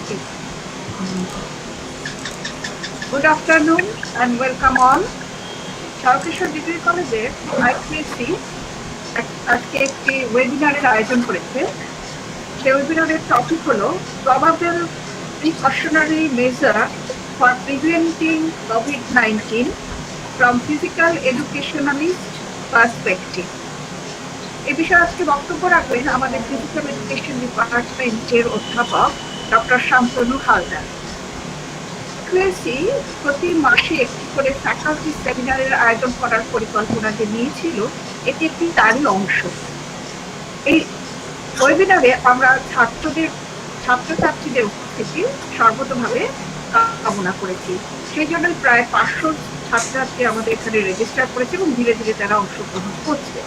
Good afternoon and welcome all. Sharkeshwar degree কলেজে ICSC আজকে একটি ওয়েবিনারের আয়োজন করেছে। সেই ওয়েবিনারের টপিক হলো probable precautionary measure for preventing COVID-19 from physical educationalist perspective. এ বিষয়ে আজকে বক্তব্য রাখবেন আমাদের ফিজিক্যাল এডুকেশন ডিপার্টমেন্টের অধ্যাপক ডক্টর শান্তনু হালদার। প্রতি মাসে একটি করে ফ্যাকাল্টি সেমিনারের আয়োজন করার পরিকল্পনা যে নিয়েছিল, এটি একটি তারই অংশ। এই ওয়েবিনারে আমরা ছাত্রছাত্রীদের উপস্থিতি সর্বতভাবে কামনা করেছি। সেই জন্যই প্রায় 500 ছাত্রছাত্রী আমাদের এখানে রেজিস্টার করেছে এবং ধীরে ধীরে তারা অংশগ্রহণ করছে।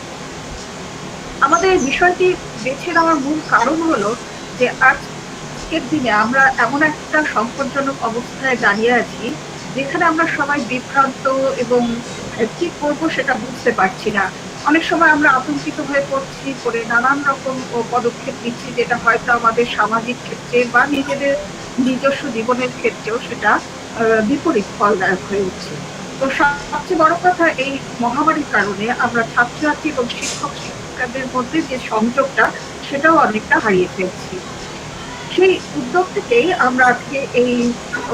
আমাদের এই বিষয়টি বেছে নেওয়ার মূল কারণ হলো যে আজকের দিনে আমরা এমন একটা সংকটজনক অবস্থায় দাঁড়িয়ে আছি যেখানে আমরা সবাই বিভ্রান্ত এবং কি করবো সেটা বুঝতে পারছি না। অনেক সময় আমরা আতঙ্কিত হয়ে পড়ছি, করে নানান রকম পদক্ষেপ নিচ্ছি, যেটা হয়তো আমাদের সামাজিক ক্ষেত্রে বা নিজেদের নিজস্ব জীবনের ক্ষেত্রেও সেটা বিপরীত ফলদায়ক হয়ে উঠছে। তো সবচেয়ে বড় কথা, এই মহামারীর কারণে আমরা ছাত্রছাত্রী এবং শিক্ষকদের মধ্যে যে সংযোগটা, সেটাও অনেকটা হারিয়ে ফেলছি। সেই উদ্যোগ থেকেই আমরা আজকে এই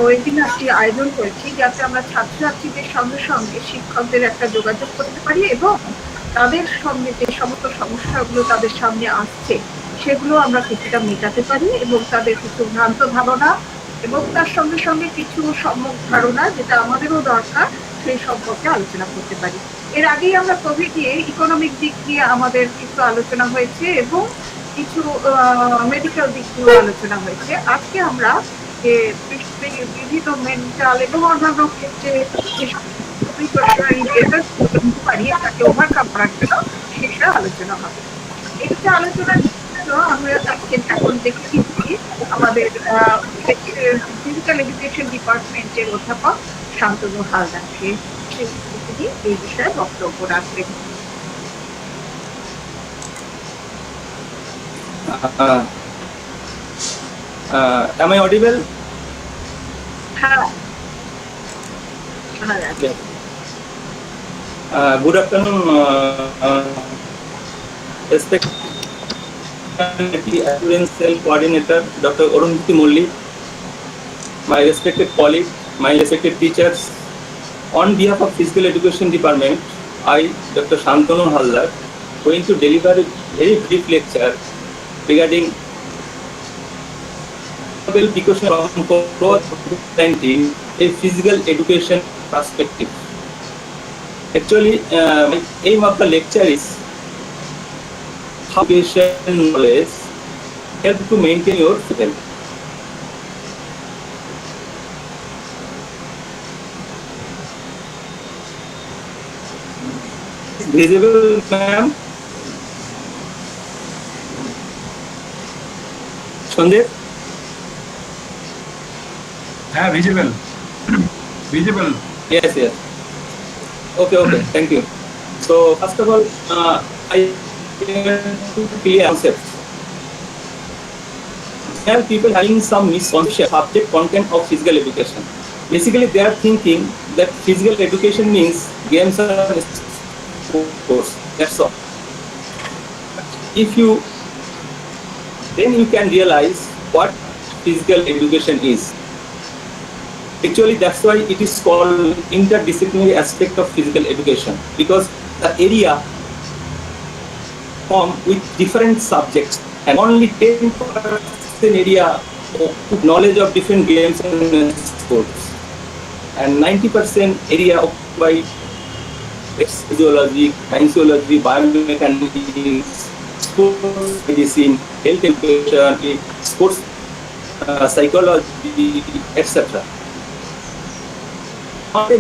ওয়েবিনারটি আয়োজন করেছি, যাতে আমরা ছাত্রছাত্রীদের সঙ্গে সঙ্গে শিক্ষকদের একটা যোগাযোগ করতে পারি এবং তাদের সঙ্গে যে সমস্ত সমস্যাগুলো তাদের সামনে আসছে সেগুলো আমরা কিছুটা মেটাতে পারি এবং তাদের কিছু ভ্রান্ত ধারণা এবং তার সঙ্গে সঙ্গে কিছু সম্যক ধারণা, যেটা আমাদেরও দরকার, সেই সম্পর্কে আলোচনা করতে পারি। এর আগেই আমরা কোভিড নিয়ে ইকোনমিক দিক নিয়ে আমাদের কিছু আলোচনা হয়েছে এবং কিছু মেডিকেল দিক নিয়েও আলোচনা হয়েছে। আজকে আমরা যে বিভিন্ন মেন্টাল এবং অন্যান্য ক্ষেত্রে তাকে ওভারকাম করার জন্য সেটা আলোচনা হবে। এটা আলোচনার জন্য আমরা আজকে এখন দেখে দিচ্ছি আমাদের ফিজিক্যাল এডুকেশন ডিপার্টমেন্টের অধ্যাপক শান্তনু হালদারকে। তিনি এই বিষয়ে বক্তব্য রাখবেন। Am I audible? Good afternoon, respected Assurance Cell Coordinator Dr. Arundhati Molli, my respected colleague, my respected teachers. On behalf of Physical Education Department, I, Dr. Shantanu Haldar, going to deliver a very brief lecture regarding precaution from COVID-19, a physical education perspective. Actually, my aim of the lecture is how education knowledge help to maintain your health. Visible, ma'am? Sandeep? Yeah, visible. Visible. Yes. Okay, thank you. So, first of all, I want to clear concept. There are people having some misconception subject content of physical education. Basically, they are thinking that physical education means games and sports. That's all. Then you can realize what physical education is. Actually, that's why it is called interdisciplinary aspect of physical education, because the area form with different subjects and only 10% area of knowledge of different games and sports, and 90% area occupied by physiology, kinesiology, biomechanics, sports medicine, health education, sports psychology, etc.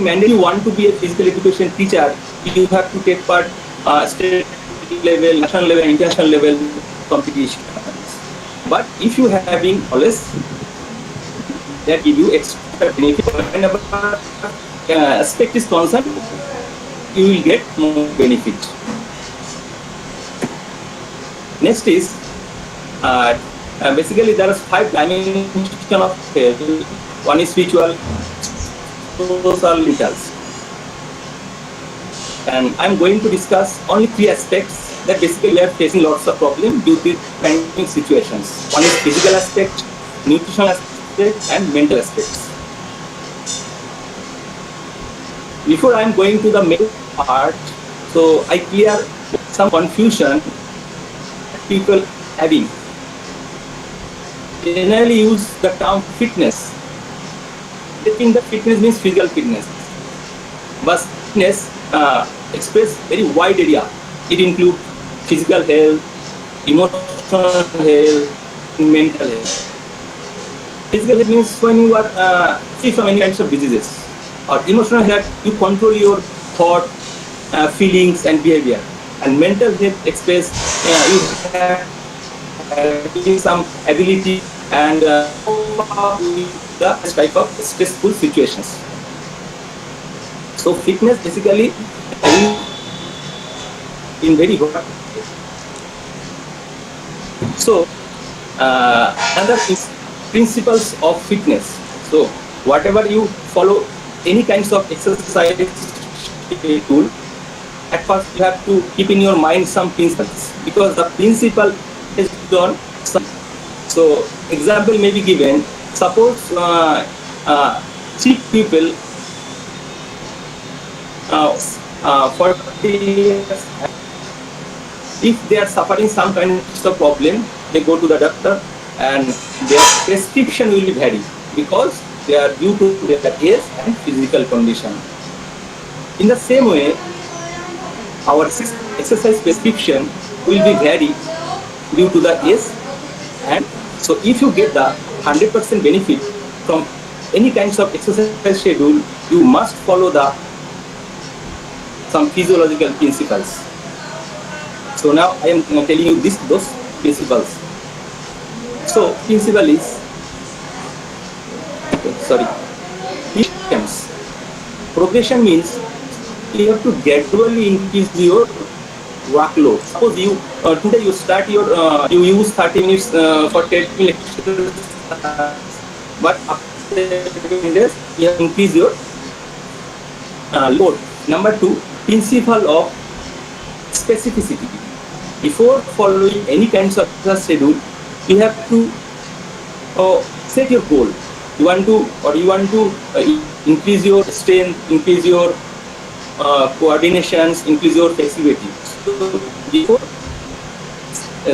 Mandatory you want to be a physical education teacher, you have to take part state level, national level, international level competition. But if you having knowledge, that give you extra benefit. Whenever aspect is concerned, you will get more benefit. Next is Basically, there are 5 dimensions of health. One is spiritual, social, mental. And I'm going to discuss only 3 aspects that basically we are facing lots of problems due to pandemic situations. One is physical aspect, nutritional aspect, and mental aspects. Before I'm going to the main part, so I clear some confusion people having. Generally use the term fitness. They think that fitness means physical fitness. But fitness express very wide area. It includes physical health, emotional health, mental health. Physical health means when you are free from any kinds of diseases. Or emotional health, you control your thought, feelings, and behavior. And mental health express you have some ability and the type of stressful situations. So fitness basically in very good. So another is principles of fitness. So whatever you follow, any kinds of exercise tool, at first you have to keep in your mind some principles, because the principle is on some. So example may be given. Suppose 3 people 40 years, if they are suffering some kind of problem, they go to the doctor and their prescription will be vary, because they are due to their age and physical condition. In the same way, our exercise prescription will be vary due to the age. And so if you get the 100% benefit from any kinds of exercise schedule, you must follow the some physiological principles. So now I am telling you those principles. So principle is progression means you have to gradually increase your workload. Suppose you today you start your you use 30 minutes for 10 minutes, but after 10 days you have increase your load. Number 2, principle of specificity. Before following any kinds of schedule, you have to set your goal. You want to increase your strength, increase your coordinations, increase your flexibility. So before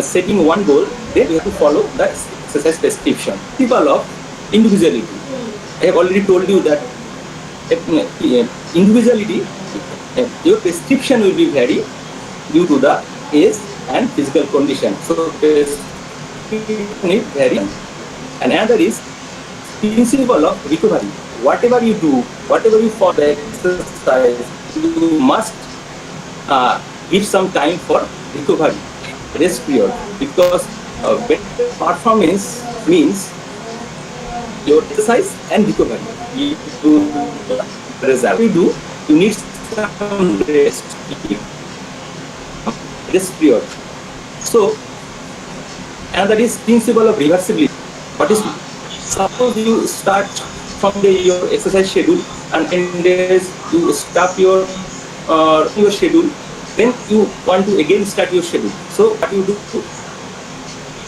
setting one goal, then you have to follow the exercise prescription. Principle of individuality. I have already told you that individuality, your prescription will be vary due to the age and physical condition. So prescription is vary. And another is principle of recovery. Whatever you do, whatever you follow the exercise, you must give some time for recovery, rest period, because better performance means your exercise and recovery. You result. You do, you need some rest period. So another is principle of reversibility. What is, suppose you start from your exercise schedule and in days you stop your schedule, then you want to again start your schedule. So what you do,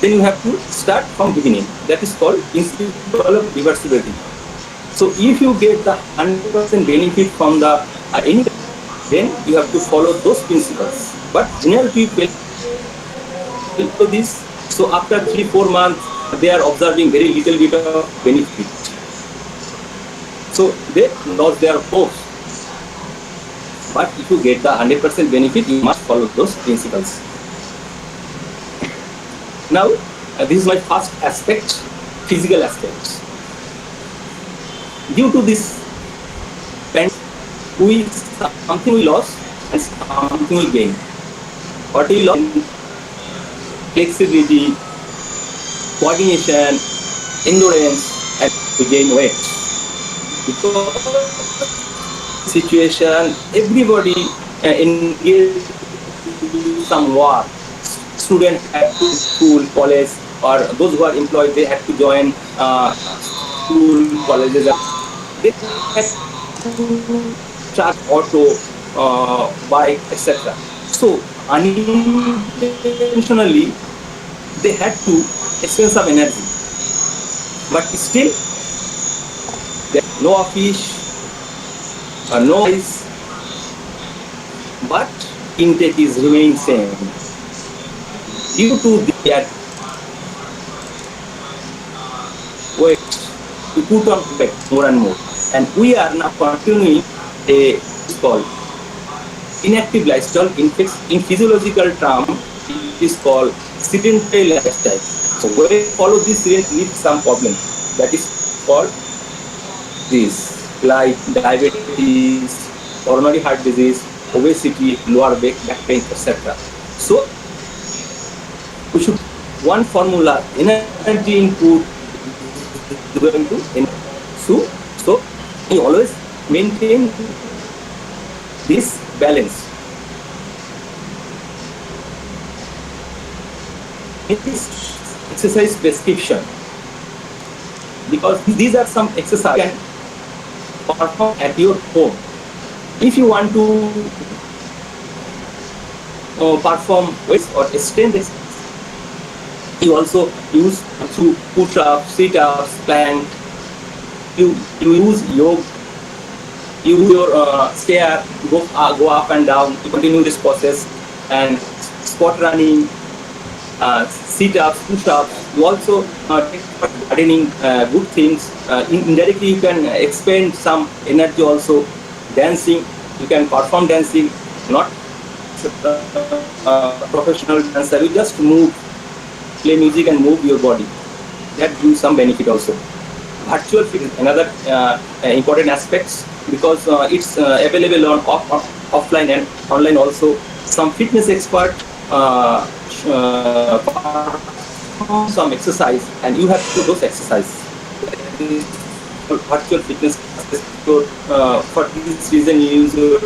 then you have to start from beginning. That is called principle of reversibility. So if you get the 100% benefit from the any, then you have to follow those principles. But general people do this. So after 3-4 months, they are observing very little bit of benefit. So they lost their hopes. But if you get the 100% benefit, you must follow those principles. Now, this is my first aspect, physical aspect. Due to this, something we lost and something we gain. What we lost? Flexibility, coordination, endurance, and we gain weight. Because situation, everybody engaged in some work. Students at school, college, or those who are employed, they had to join school, colleges. They had to charge auto, bike, etc. So unintentionally, they had to expend some energy. But still, there no office, no ice, but intake is remaining same due to their weight. We put on weight more and more, and we are now continuing a called inactive lifestyle. In physiological term, it is called sedentary lifestyle. So when we follow this, we need some problem. That is called this, like diabetes, coronary heart disease, obesity, lower back pain, etc. So we should one formula: energy input is going to energy. So we always maintain this balance. In this exercise prescription, because these are some exercises you can perform at your home. If you want to perform weights or strength exercise, you also use through push-ups, sit-ups, plank. You use yoga. You use your stair, go up and down. You continue this process, and squat running, sit-ups, push-ups. You also take part in gardening, good things. Indirectly, you can expend some energy also. Dancing, you can perform dancing, not professional dancer. You just move, play music and move your body. That gives some benefit also. Virtual fitness, another important aspects, because it's available on offline and online also. Some fitness expert some exercise, and you have to do those exercise. Virtual fitness classes. So for this reason, you use your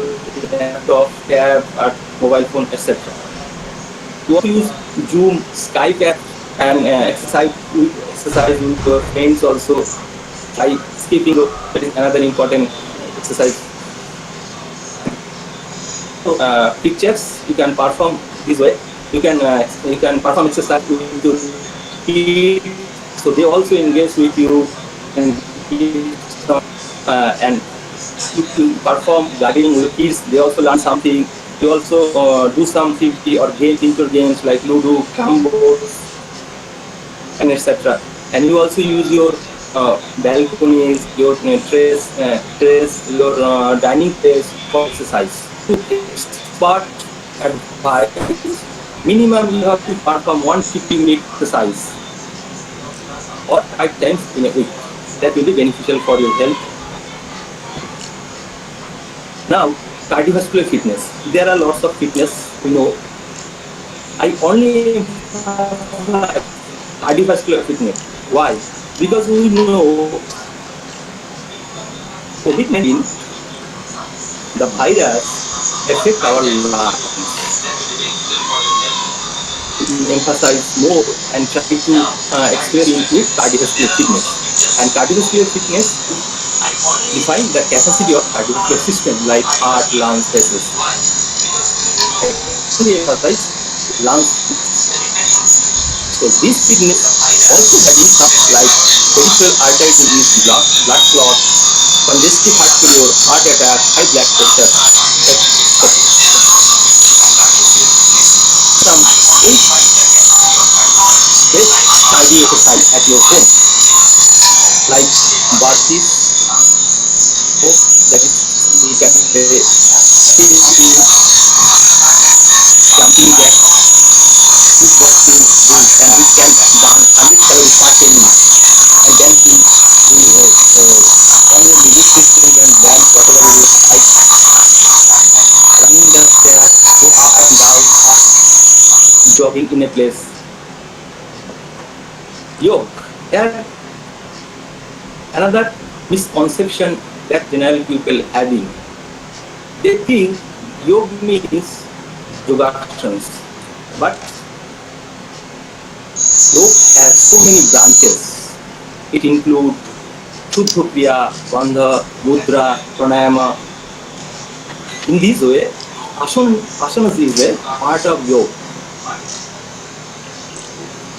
laptop, tab, or mobile phone, etc. You also use Zoom, Skype app, and exercise with your friends also. By skipping rope, that is another important exercise. So pictures you can perform this way. You can perform exercise with your kids, so they also engage with you and and you perform gardening with kids. They also learn something. You also do some activity or indoor games like Ludo, Cambo, and etc. And you also use your balconies, your terrace, your dining place for exercise. But advice, minimum you have to perform 150-minute exercise or 5 times in a week. That will be beneficial for your health. Now, cardiovascular fitness. There are lots of fitness, I only cardiovascular fitness. Why? Because we know COVID-19, the virus affects our lungs. Emphasize more and try to explain into cardiovascular fitness. And cardiovascular fitness define the capacity of cardiovascular system like heart, lungs, vessels. We emphasize lungs. So this fitness also having some like peripheral artery disease, blood clot, congestive heart failure, heart attack, high blood pressure, some best cardio exercise at your home, like burpees, that is you can say jumping jack, kickboxing, and it can burn 100 calories per 10 minutes. And then on your music system you can dance whatever you like, running the stairs, go up and down, jogging in a place. Yoga. There another misconception that general people having. They think yoga means yoga actions, but Yoga has so many branches. It includes Shuddha Kriya, Bandha, Mudra, Pranayama. In this way, asanas is a part of yoga.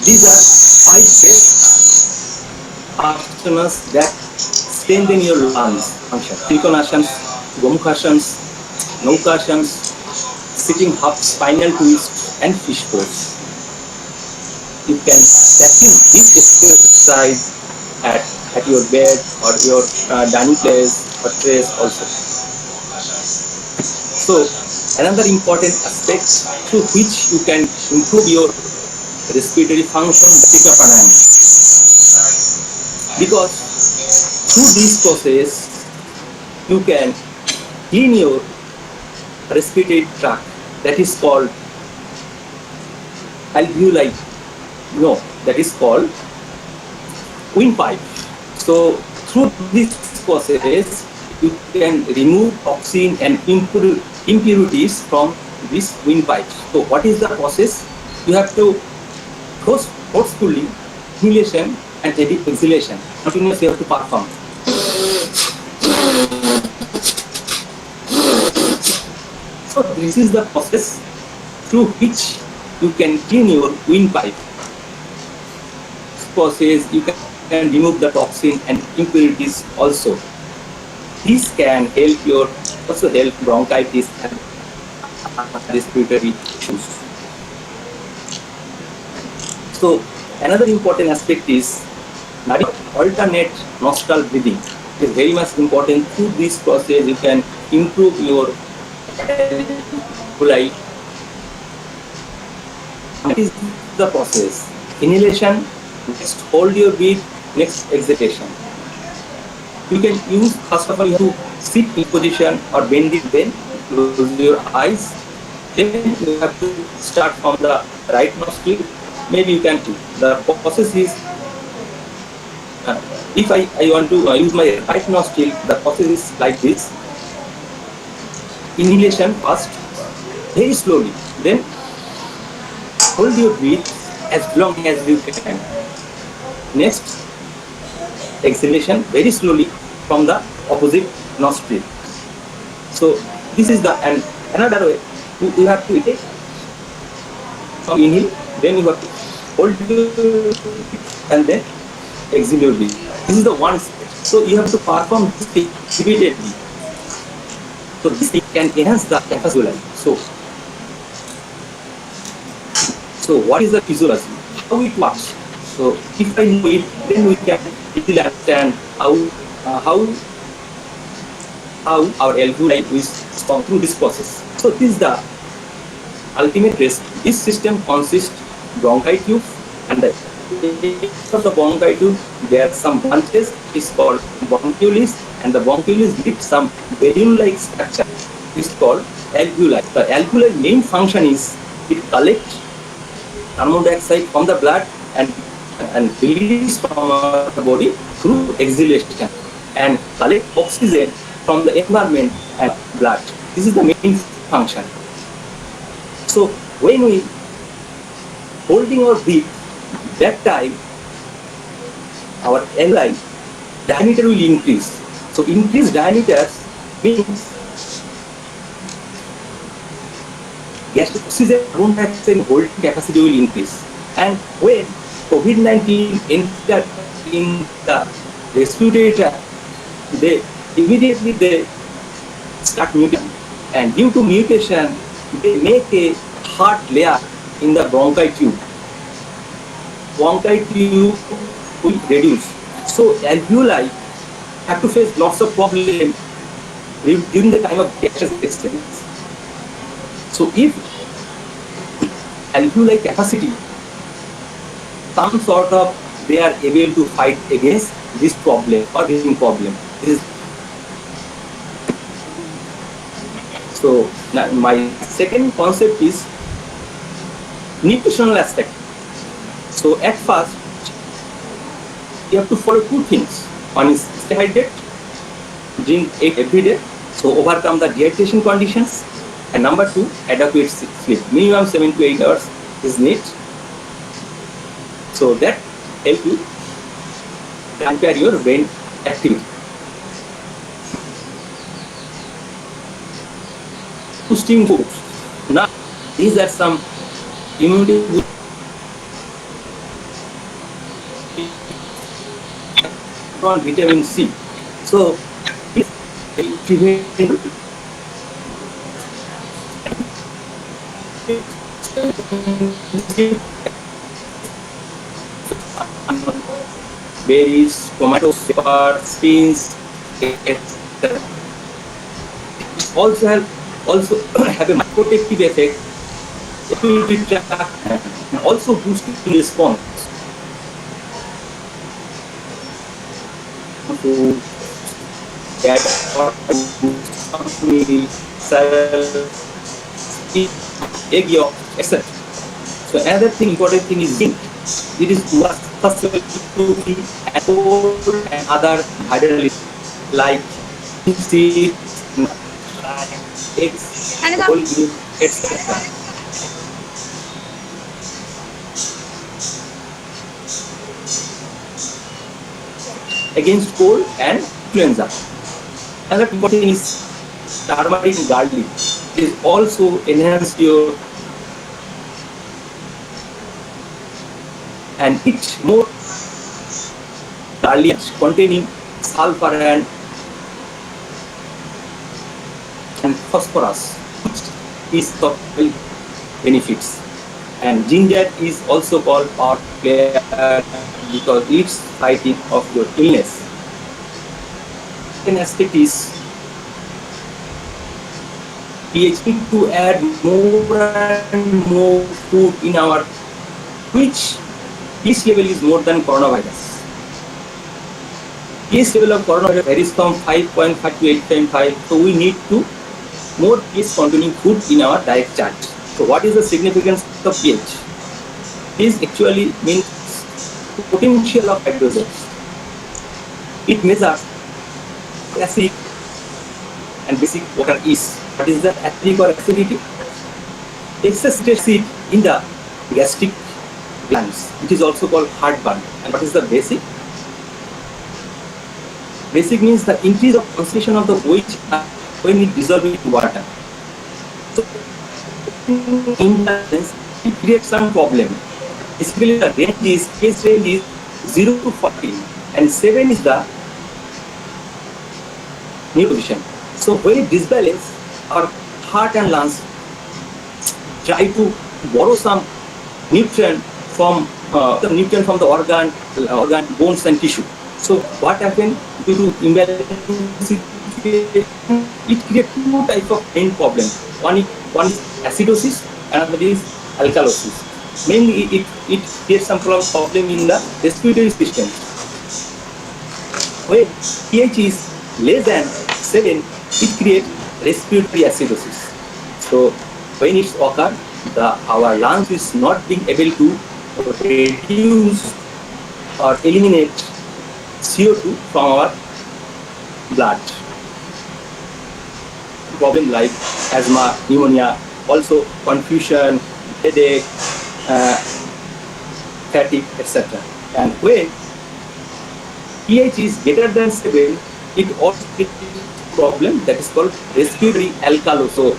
These are 5 best asanas that strengthen your lungs function. Trikonasans, Gomukhasans, Naukasans, sitting half spinal twist, and fish pose. You can practice this exercise at your bed or your dining place or place also. So another important aspect through which you can improve your respiratory function is pranayama. Because through this process you can clean your respiratory tract, that is called alveoli. No, that is called windpipe. So through this process you can remove toxin and impurities from this windpipe. So what is the process? You have to forcefully inhalation and exhalation continuously you have to perform. So this is the process through which you can clean your windpipe. Process you can remove the toxin and impurities also. This can also help bronchitis and respiratory issues. So another important aspect is alternate nostril breathing. It is very much important. Through this process you can improve your alveoli. That is the process. Inhalation, next hold your breath, next exhalation. You can use, first of all, you have to sit in position or bend it, then close your eyes. Then you have to start from the right nostril. Maybe you can do. The process is, if I want to use my right nostril, the process is like this. Inhalation first, very slowly. Then hold your breath as long as you can. Next, exhalation very slowly from the opposite nostril. So this is the, and another way you have to take some inhale, then you have to hold your and then exhale your breath. This is the one step. So you have to perform this thing repeatedly. So this thing can enhance the capacity. So what is the physiology? How it works? So if I know it, then we can easily understand how our alveoli is gone through this process. So this is the ultimate rest. This system consists bronchi tube, and the of the bronchi tube there are some branches. It's called bronchioles, and the bronchioles give some balloon-like structure. It's called alveoli. The alveoli main function is it collects carbon dioxide from the blood and release from our body through exhalation and collect oxygen from the environment and blood. This is the main function. So when we holding our breath, that time our alveoli diameter will increase. So increased diameter means gas oxygen carbon dioxide holding capacity will increase. And when COVID-19 entered in the respiratory tract, they immediately start mutating, and due to mutation, they make a hard layer in the bronchi tube. Bronchi tube will reduce. So alveoli have to face lots of problems during the time of gaseous exchange. So if alveoli capacity, some sort of they are able to fight against this problem or breathing problem. So now my second concept is nutritional aspect. So at first you have to follow two things. One is stay hydrated, drink 8 every day, so overcome the dehydration conditions, and number 2, adequate sleep. Minimum 7 to 8 hours is needed. So that help you compare your brain activity. Boosting foods. Now, these are some immunity on vitamin C. So, prevent berries, tomatoes, peppers, beans, etc. Also have a protective effect, immunity tract, and also boosting response. So that meal, salad, egg yolk, etc. So another important thing is zinc. It is susceptible to and cold and other hydrolysis like seeds, eggs, whole milk, etc. Against cold and influenza. Another important thing is turmeric and garlic. It is also enhance your and eat more garlic containing sulfur and phosphorus, which is of benefits. And ginger is also called power player because it's fighting of your illness. Second aspect is pH need to add more and more food in our which pH level is more than coronavirus. pH level of coronavirus varies from 5.5 to 8.5, so we need to more pH containing food in our diet chart. So what is the significance of pH? This actually means potential of hydrogens. It measures acidic and basic water is. What is the acidic or acidity? Excess acid in the gastric glands. It is also called heartburn. And what is the basic? Basic means the increase of concentration of the OH when it dissolves in water. So, imbalance, it creates some problem. Basically, the range is pH range is 0 to 40, and 7 is the new position. So, when it disbalance, our heart and lungs try to borrow some nutrient from the organ, bones, and tissue. So, what happens due to imbalance? It creates two types of main problems. One is acidosis, another is alkalosis. Mainly, it creates some problem in the respiratory system. When pH is less than 7, it creates respiratory acidosis. So, when it's occurred, our lungs is not being able to reduce or eliminate CO2 from our blood. Problem like asthma, pneumonia, also confusion, headache, fatigue, etc. And when pH is greater than 7, it also creates a problem that is called respiratory alkalosis. So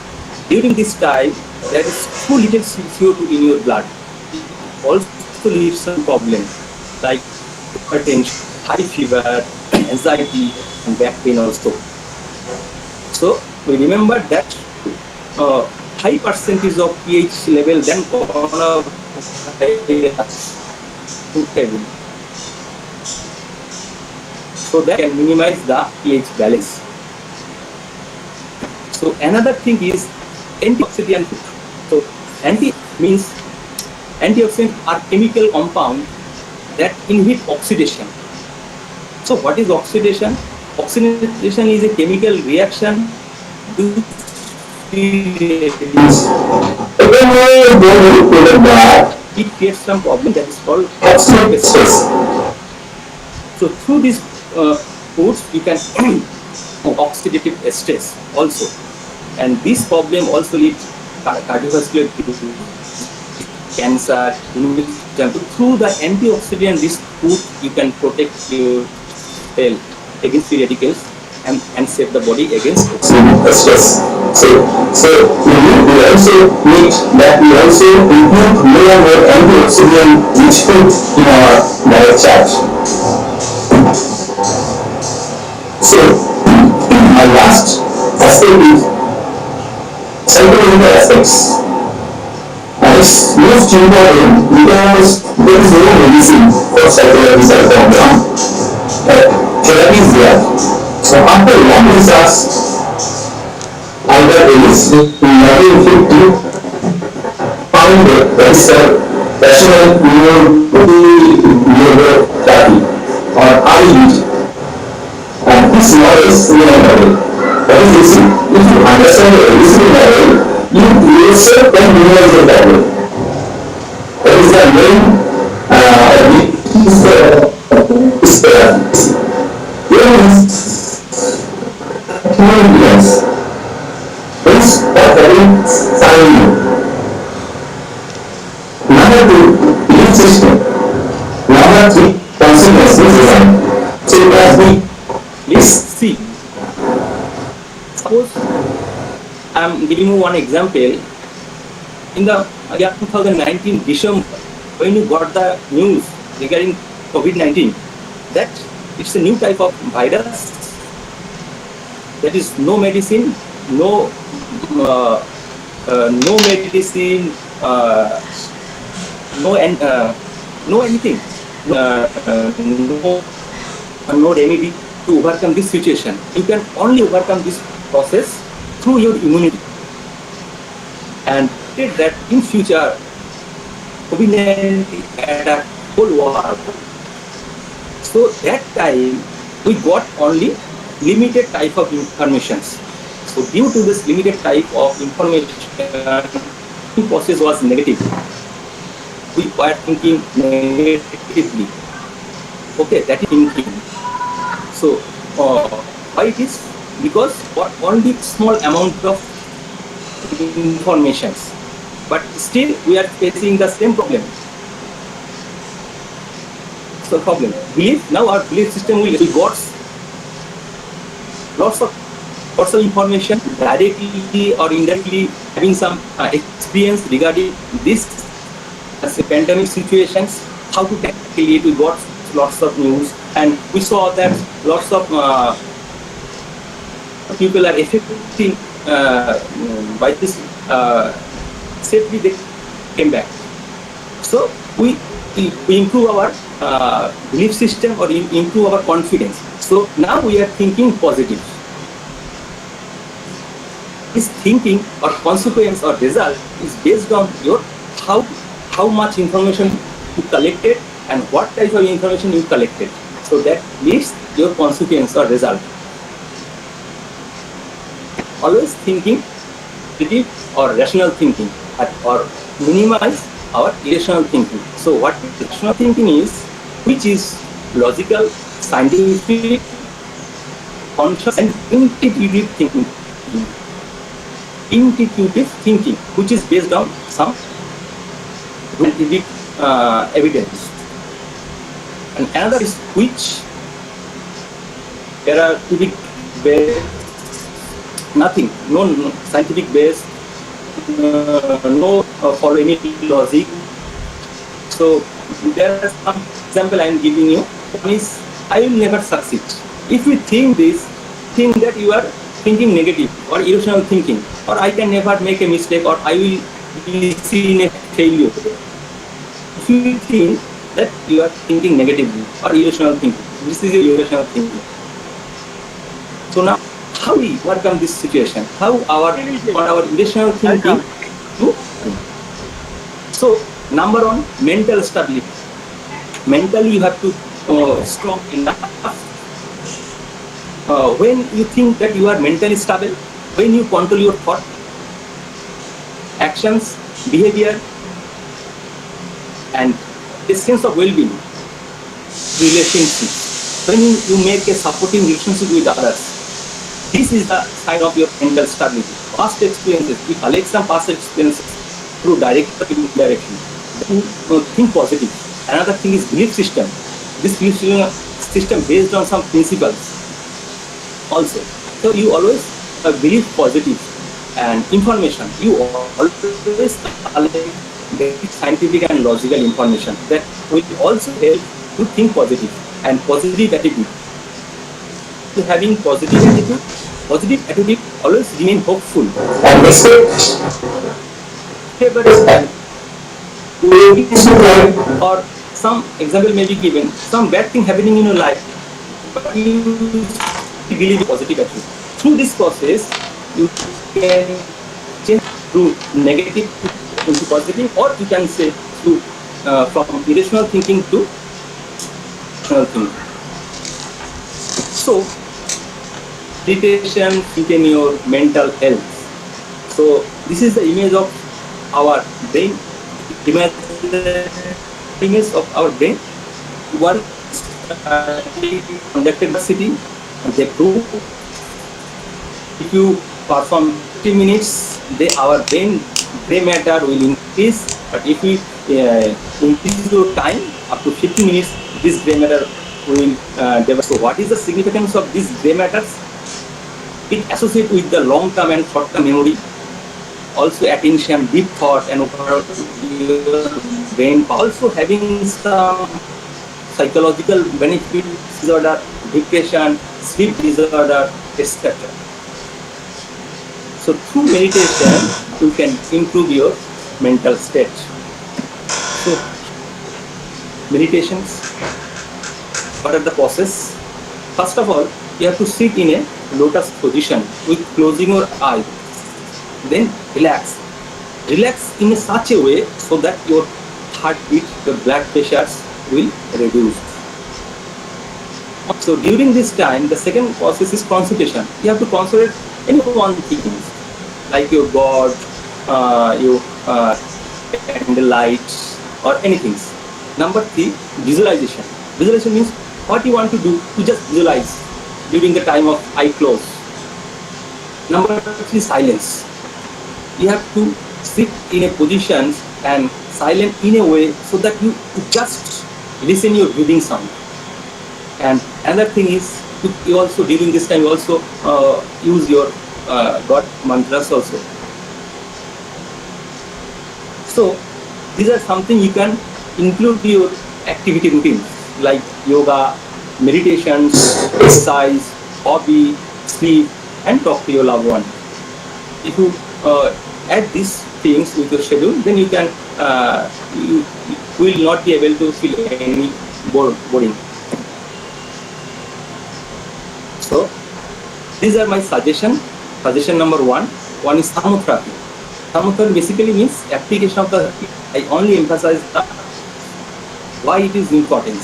during this time, there is too little CO2 in your blood. It also leads some problem like hypertension, high fever, anxiety, and back pain also. So we remember that high percentage of pH level than coronavirus. So that can minimize the pH balance. So another thing is antioxidant food. So antioxidants are chemical compounds that inhibit oxidation. So what is oxidation? Oxidation is a chemical reaction it creates some problem that is called oxidative stress. So through these foods you can oxidative stress also, and this problem also leads cardiovascular disease, cancer, example, through the antioxidant this food you can protect your cell against free radicals and save the body against stress. So we also need that we also include more and more antioxidant rich food in our diet chart. So my last aspect is psychological aspects. And it's most important because there is no medicine for psychological problem. Therapy is there. So after long research, Albert Ellis in 1950 found that is a rational neurotherapy or RED. And this model is model. That is this, if you understand the listening model, you yourself can minimize the problem. That is the main human beings. This what having family. Number two, belief system. Number three, consequences design. So it has the Let's see. Suppose I'm giving you one example. In the year 2019 December, when you got the news regarding COVID-19, that it's a new type of virus. There is no medicine, no medicine, no anything, no remedy to overcome this situation. You can only overcome this process through your immunity. And that in future, COVID-19 attack whole world. So that time we got only limited type of informations. So due to this limited type of information, the process was negative. We were thinking negatively. Okay, that is thinking. So why it is? Because what only small amount of informations, but still we are facing the same problem. So problem belief. Now our belief system we got lots of information directly or indirectly, having some experience regarding this as a pandemic situations, how to tackle it. We got lots of news and we saw that lots of people are affected by this. Safely they came back. So we improve our belief system or improve our confidence. So now we are thinking positive. This thinking or consequence or result is based on your how much information you collected and what type of information you collected. So that leads your consequence or result. Always thinking positive or rational thinking or minimize our irrational thinking. So what rational thinking is, which is logical, scientific, conscious and intuitive thinking. Intuitive thinking, which is based on some scientific evidence. And another is which scientific base, nothing, no scientific base, no for any logic. So there are some example I am giving you. One is I will never succeed. If you think this, think that you are thinking negative or irrational thinking, or I can never make a mistake, or I will be seen a failure. If you think that you are thinking negatively or irrational thinking, this is your irrational thinking. So now, how we overcome this situation? How our irrational thinking? So number one, mental stability. Mentally, you have to strong enough. When you think that you are mentally stable, when you control your thought, actions, behavior, and a sense of well-being, relationships, when you make a supporting relationship with others, this is the sign of your mental stability. Past experiences, we collect some past experiences through direct or indirectly. think positive. Another thing is belief system. This belief system based on some principles also. So you always believe positive and information. You always collect very scientific and logical information that will also help to think positive and positive attitude. To having positive attitude always remain hopeful. And respect. Whatever or some example may be given, some bad thing happening in your life, but you believe positive attitude. Through this process, you can change through negative into positive, or you can say through from irrational thinking to rational thinking. So, meditation maintain your mental health. So, this is the image of our brain. Image of our brain. One conducted by city, and they prove if you perform 50 minutes, our gray matter will increase. But if we increase your time up to 50 minutes, this gray matter will develop. So, what is the significance of these gray matters? It associates with the long-term and short-term memory, also attention, deep thought, and overall brain. Also having some psychological benefit disorder, depression, sleep disorder, etc. So through meditation, you can improve your mental state. So meditations, what are the process? First of all, you have to sit in a lotus position with closing your eyes. Then relax. Relax in such a way so that your heartbeat, your blood pressures will reduce. So during this time, the second process is concentration. You have to concentrate any one thing, like your God, your candle lights, or anything. Number 3, visualization. Visualization means what you want to do, to just visualize during the time of eye close. Number 3, silence. You have to sit in a position and silent in a way so that you just listen your breathing sound. And another thing is, you also during this time you also use your God mantras also. So these are something you can include your activity routine like yoga, meditations, exercise, hobby, sleep, and talk to your loved one. If you add these things with your schedule, then you can you will not be able to feel any boring. So these are my suggestion. Suggestion number 1 is thermotherapy. Thermotherapy basically means application of the heat. I only emphasize the why it is important.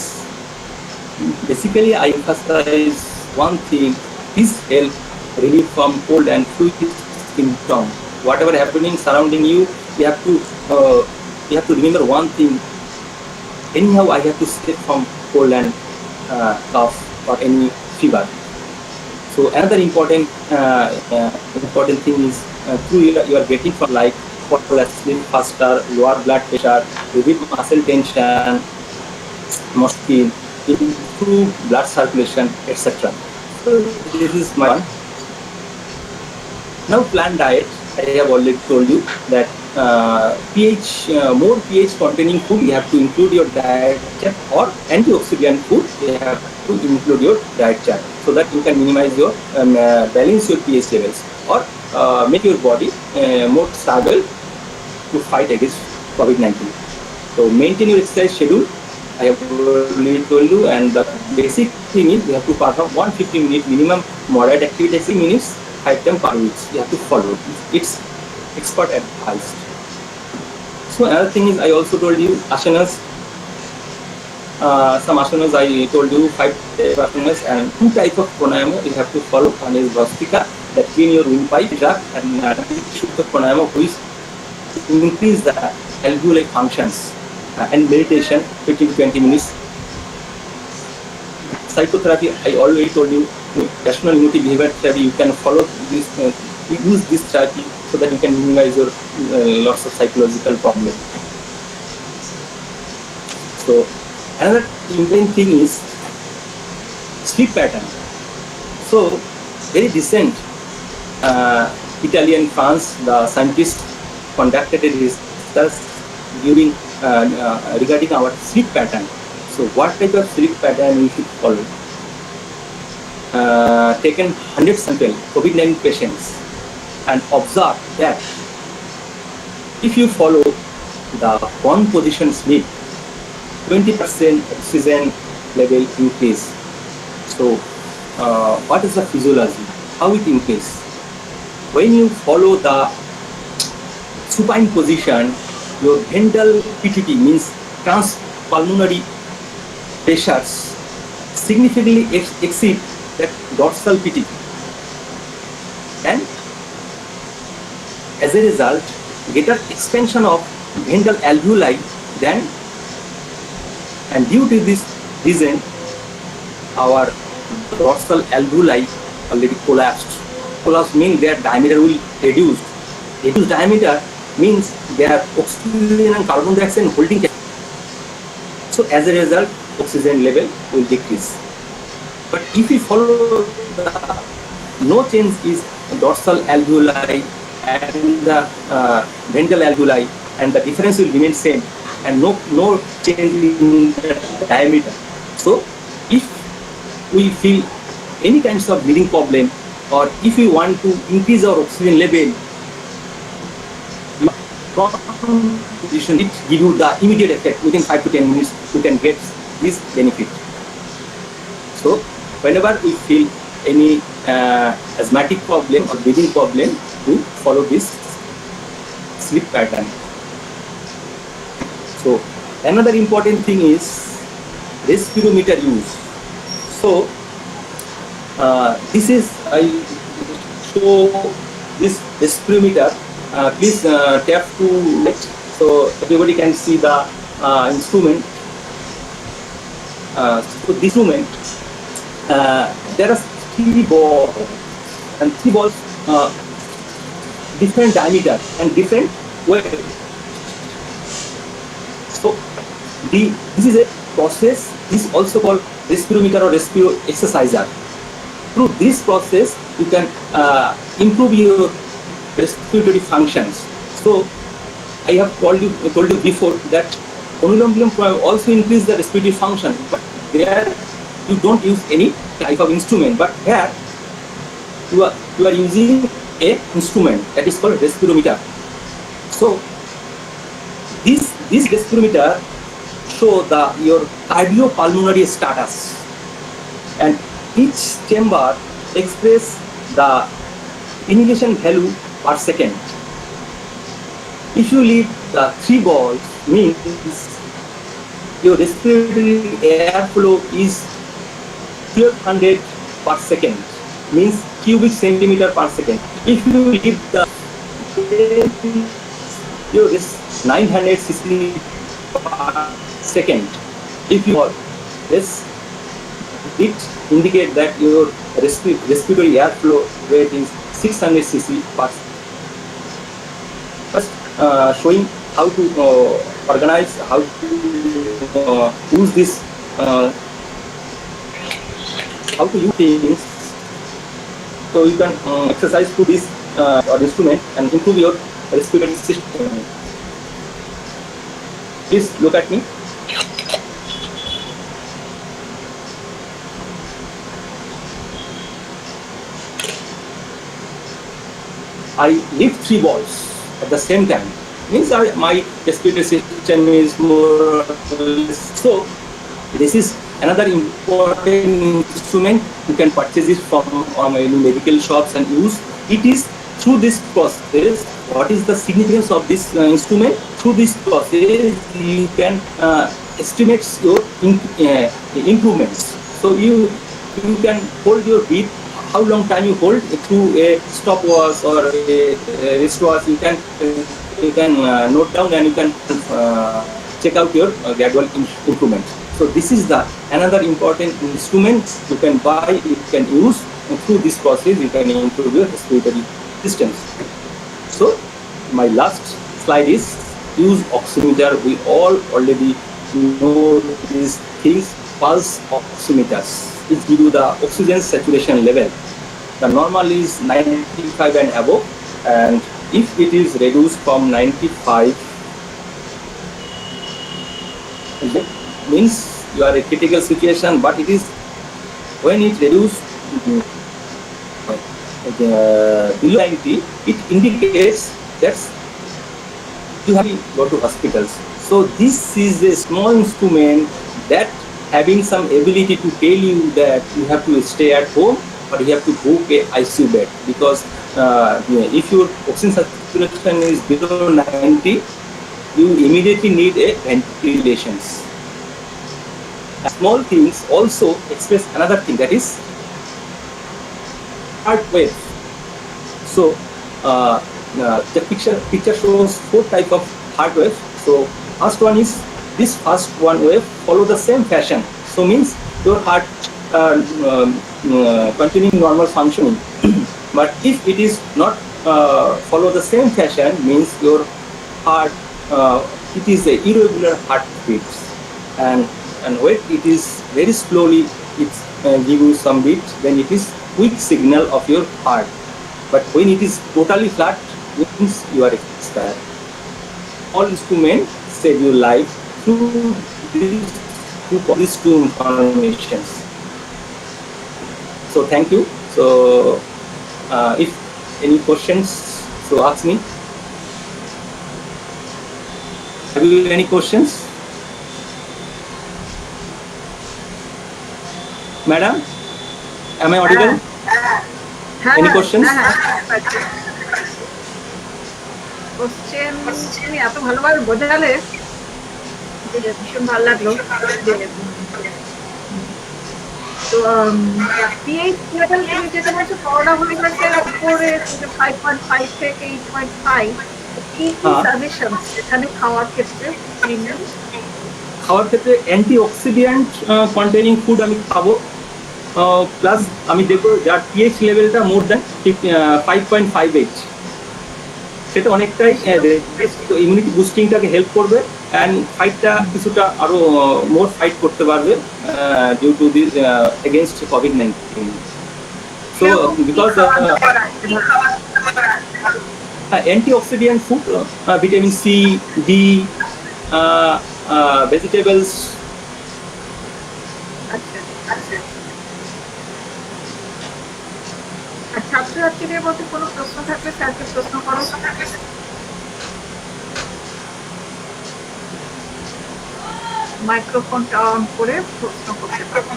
Basically, I emphasize one thing: this help relief from cold and flu symptom. Whatever happening surrounding you, you have to remember one thing. Anyhow, I have to escape from cold and cough or any fever. So another important thing is through you are getting from like fall asleep faster, lower blood pressure, reduce muscle tension, more skin, improve blood circulation, etc. So this is my one. Now plant diet. I have already told you that more pH containing food you have to include your diet chart, or antioxidant food you have to include your diet chart, so that you can minimize your balance your pH levels, or make your body more stable to fight against COVID-19. So maintain your exercise schedule. I have already told you, and the basic thing is you have to perform 150-minute minimum moderate activity, 60 minutes, 5 times per week. You have to follow. It's expert advice. So another thing is I also told you asanas. Some asanas I told you 5 asanas and 2 types of pranayama you have to follow. One is Bhastrika, that clean your windpipe, and Shuddha pranayama, which increase the alveolar functions, and meditation 15-20 minutes. Psychotherapy, I already told you, rational emotive behavior therapy, you can follow this, use this therapy so that you can minimize your lots of psychological problems. So another important thing is sleep pattern. So very recent Italy and France, the scientists conducted a research during regarding our sleep pattern. So what type of sleep pattern we should follow? Taken 100 sample COVID-19 patients and observed that if you follow the one position sleep, 20% oxygen level increase. So what is the physiology? How it increase? When you follow the supine position, your ventral PTT means transpulmonary pressures significantly exceed that dorsal PTT, and as a result, greater expansion of ventral alveoli than, and due to this reason, our dorsal alveoli already collapsed. Collapse means their diameter will reduce. Reduced diameter means their oxygen and carbon dioxide holding capacity. So as a result, oxygen level will decrease. But if we follow the no change is dorsal alveoli and the ventral alveoli, and the difference will remain same, and no change in the diameter. So if we feel any kinds of breathing problem, or if we want to increase our oxygen level, position it give you the immediate effect. Within 5 to 10 minutes you can get this benefit. So whenever we feel any asthmatic problem or breathing problem, we follow this sleep pattern. So another important thing is respirometer use. So this is, I show this respirometer. Please tap to it so everybody can see the instrument. So this instrument, there are 3 balls, and 3 balls different diameter and different weight. So this is a process. This is also called respirometer or respiro exerciser. Through this process, you can improve your respiratory functions. So I have told you before that anulom-vilom also increase the respiratory function, but there you don't use any type of instrument, but here you are using a instrument that is called respirometer. So this respirometer show your cardiopulmonary status, and each chamber express the inhalation value per second. If you leave the 3 balls, means your respiratory airflow is 1200 per second, means cubic centimeter per second. If you leave the your is 900 cc per second. If you are this, it indicate that your respiratory airflow rate is 600 cc per second. First, showing how to organize, how to use this, how to use things. So you can exercise through this instrument and improve your respiratory system. Please look at me. I lift 3 balls at the same time. Means my respiratory system is more. So this is another important instrument. You can purchase it from any medical shops and use. It is through this process. What is the significance of this instrument? Through this process, you can estimate your improvements. So you can hold your breath. How long time you hold through a stopwatch or a wristwatch? You can note down, and you can check out your gradual improvement. So this is the another important instrument you can buy, you can use, and through this process you can improve your respiratory systems. So my last slide is use oximeter. We all already know these things. Pulse oximeters, it gives you the oxygen saturation level. The normal is 95 and above, and if it is reduced from 95, it means you are a critical situation. But it is when it reduced below 90, it indicates that you have to go to hospitals. So this is a small instrument that having some ability to tell you that you have to stay at home or you have to book a ICU bed, because if your oxygen saturation is below 90, you immediately need a ventilations. Small things also express another thing, that is heart wave. So the picture shows 4 type of heart waves. So first one is this first one wave follow the same fashion. So means your heart continuing normal functioning. But if it is not follow the same fashion, means your heart it is a irregular heartbeat, and when it is very slowly it give you some beat, then it is weak signal of your heart. But when it is totally flat, means you are expired. All instruments save your life through these two informations. So thank you. So if any questions, so ask me. Have you any questions, madam? Am I audible? Any questions? Question তুমি এত ভালোভাবে বোঝালে যে ভীষণ ভালো লাগলো। তো pH level তুমি যেটা বলছো করোনা ভাইরাসের উপরে 5.5 থেকে 8.5, কি কি সাজেশন এখানে খাওয়ার ক্ষেত্রে? খাওয়ার ক্ষেত্রে অ্যান্টিঅক্সিডেন্ট কন্টেনিং ফুড আমি খাবো, প্লাস আমি দেখবো যার পিএইচ লেভেলটা মোর দ্যান 5.58, সেটা অনেকটাই ইমিউনিটি বুস্টিংটাকে হেল্প করবে অ্যান্ড ফাইটটা কিছুটা আরো মোর ফাইট করতে পারবে ডিউ টু দিস এগেইনস্ট কোভিড-19. So because antioxidant food, vitamin C, D, vegetables. ছাত্রছাত্রীদের মধ্যে কোনো প্রশ্ন থাকলে স্যারকে প্রশ্ন করো। মাইক্রোফোনটা অন করে প্রশ্ন করতে পারো।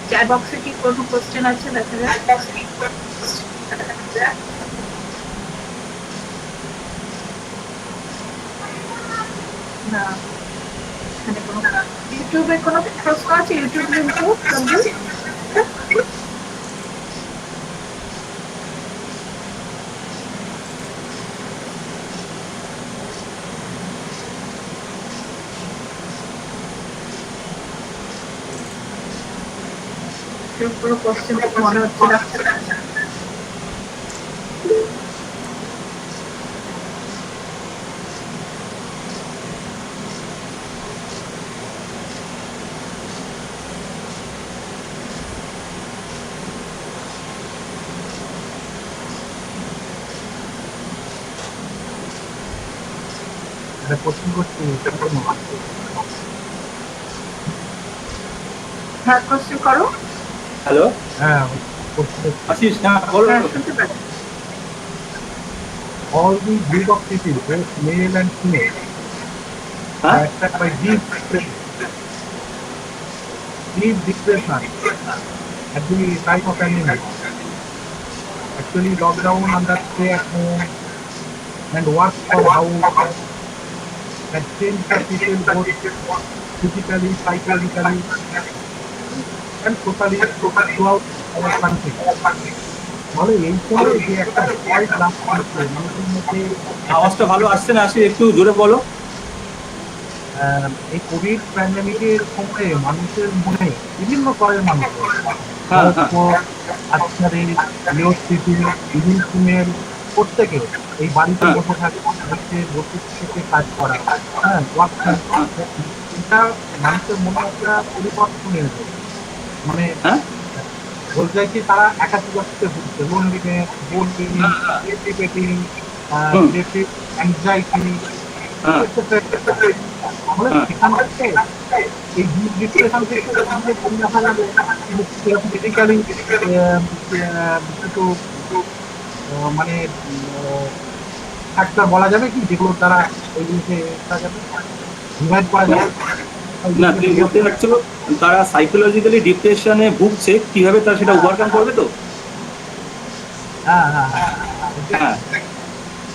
চ্যাট বক্সে কি কোনো কোশ্চেন আছে দেখা যায়? না, এখানে কোনো ইউটিউবে কোনো প্রশ্ন আছে? ইউটিউব লিংকও কোনো কোশ্চেন মনে হচ্ছে না। হ্যাঁ, কোশ্চেন করো। হ্যালো, হ্যাঁ আশিস, হ্যাঁ বলো। All the breed of species, both male and female, are attacked by deep depression. Deep depression at the time of pandemic. Actually, lockdown under stay at home and work from house had changed the people both physically, psychologically, and totally throughout our country. মানে এই সময় যে একটা ভয় লাভ করছে মানুষের মধ্যে। আওয়াজটা ভালো আসছে না, আসি একটু জোরে বলো। এই কোভিড প্যান্ডামিকের সময়ে মানুষের মনে বিভিন্ন স্তরের মানুষের হ্যাঁ হ্যাঁ আজকালের ইউএসসিটি ইমেল প্রত্যেকে এই বাড়িতে হ্যাঁ। বসে থাকে বাড়িতে বসে থেকে কাজ করা, হ্যাঁ, ওয়ার্ক এটা মানুষের মনে একটা পরিবর্তন এনেছে। মানে হ্যাঁ বলতে চাইছি তারা একাকিত্বে ভুগছে, লোনলিনেস, বোর্ডিং, ক্রিয়েটিভিটি, হুম। অ্যাংজাইটি, হ্যাঁ তাহলে হ্যাঁ। সেখান থেকে এই ডিপ্রেশন থেকে কমে আসা যাবে, ফিজিক্যালি কিছু মানে ফ্যাক্টর বলা যাবে কি যেগুলো তারা ওই জিনিসে যাবে রিভাইভ করা যাবে। না তুমি বলতে পারছো তারা সাইকোলজিক্যালি ডিপ্রেশনে ভুগছে, কিভাবে তারা সেটা ওভারকাম করবে তো? হ্যাঁ হ্যাঁ হ্যাঁ হ্যাঁ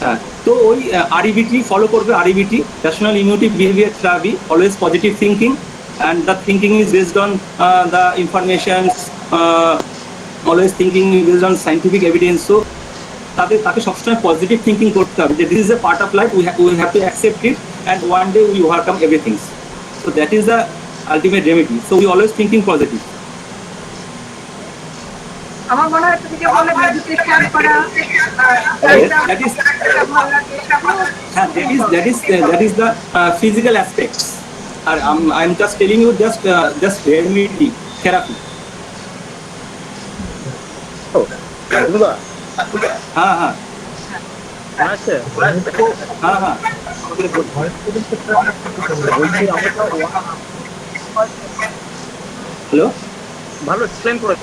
হ্যাঁ। তো ওই আরইবিটি ফলো করবে, REBT national immunity behaviour therapy, always positive thinking, and the thinking is based on the information, always thinking based on scientific evidence. So তাকে সবসময় পজিটিভ থিঙ্কিং করতে হবে যে this is a part of life, we have to accept it and one day we overcome everything. So that is the ultimate remedy. So we always thinking positive. আমার মনে হয় তুমি যে বললে মেডিটেশন করা, That is that is the physical aspects. I'm just telling you just remedy therapy. हाँ हाँ हाँ हाँ। हेलो ভালো এক্সপ্লেন করে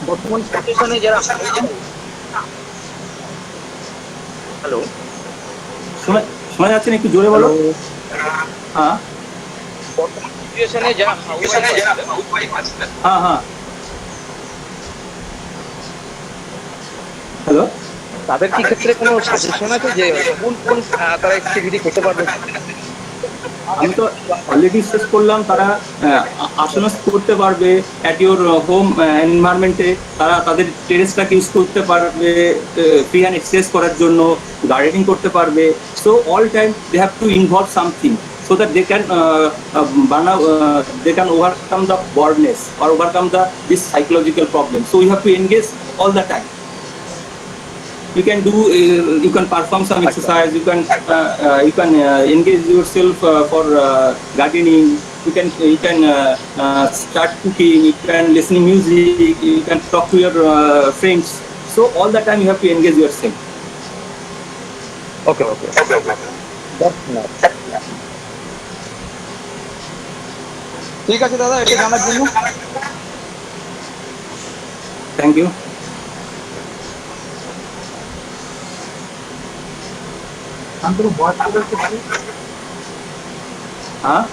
বর্তমান সিচুয়েশনে যারা হ্যালো শোনা যাচ্ছে না, একটু জোরে বলো। हाँ বর্তমান সিচুয়েশনে যারা हाँ हाँ। হ্যালো, তাদের কি ক্ষেত্রে কোনো সাজেশন আছে যে কোন কোন তারা অ্যাক্টিভিটি করতে পারবে? আমি তো অলরেডি শেষ করলাম। তারা আসনস করতে পারবে অ্যাট ইউর হোম এনভায়রনমেন্টে, তারা তাদের টেরেসটাকে ইউজ করতে পারবে ফ্রি হ্যান্ড এক্সারসাইজ করার জন্য, গার্ডেনিং করতে পারবে। So all time they have to involve something so that they can overcome the boredness or overcome this psychological problem. So you have to engage all the time. You can perform some exercise, you can engage yourself for gardening, you can start cooking, you can listen to music, you can talk to your friends. So all the time you have to engage yourself. ওকে ওকে ঠিক আছে দাদা, এটা জানার জন্য Thank you. Shantanu বয়স্কদের ক্ষেত্রে हाँ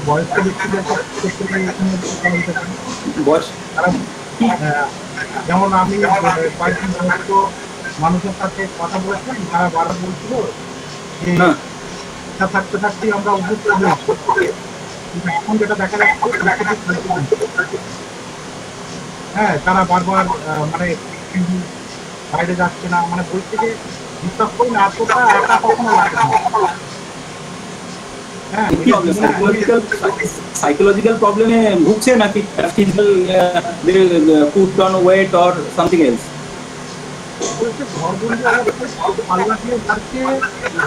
বয়স্ক ব্যক্তিদের ক্ষেত্রে এখানে बॉस তারা যেমন আমি কয়েকজন বয়স্ক মানুষের সাথে কথা বলেছিলাম, তারা বারবার বলছিল যে हाँ শিক্ষা থাকতে থাকতেই আমরা অভ্যস্ত হয়েছি, কিন্তু এখন যেটা দেখা যাচ্ছে হ্যাঁ তারা বারবার মানে বাইরে যাচ্ছে না, মানে বই থেকে বিশ্বাস করি না এতটা একা কখনো লাগে না। হ্যাঁ সাইকোলজিক্যাল প্রবলেমে ভুগছে নাকি physical put on weight or something else? বলছে ঘরবন্দি অবস্থায় পাল্লা দিয়ে যাচ্ছে,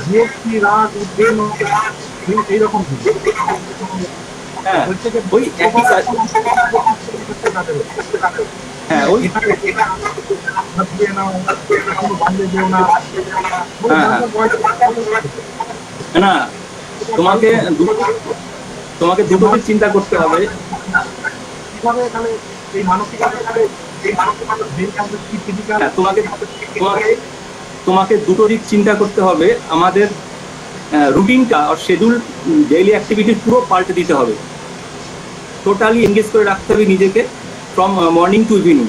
বিরক্তি, রাগ, উদ্বেগ এইরকম হ্যাঁ বলছে যে ওই একই হ্যাঁ ওই বাইরে যেও না, না তোমাকে দুটো দিক চিন্তা করতে হবে। কিভাবে তাহলে এই মানসিকতা হ্যাঁ, তোমাকে দুটো দিক চিন্তা করতে হবে। আমাদের রুটিনটা আর শিডিউল ডেইলি অ্যাক্টিভিটি পুরো পাল্টে দিতে হবে, টোটালি এনগেজ করে রাখতে হবে নিজেকে from morning to evening.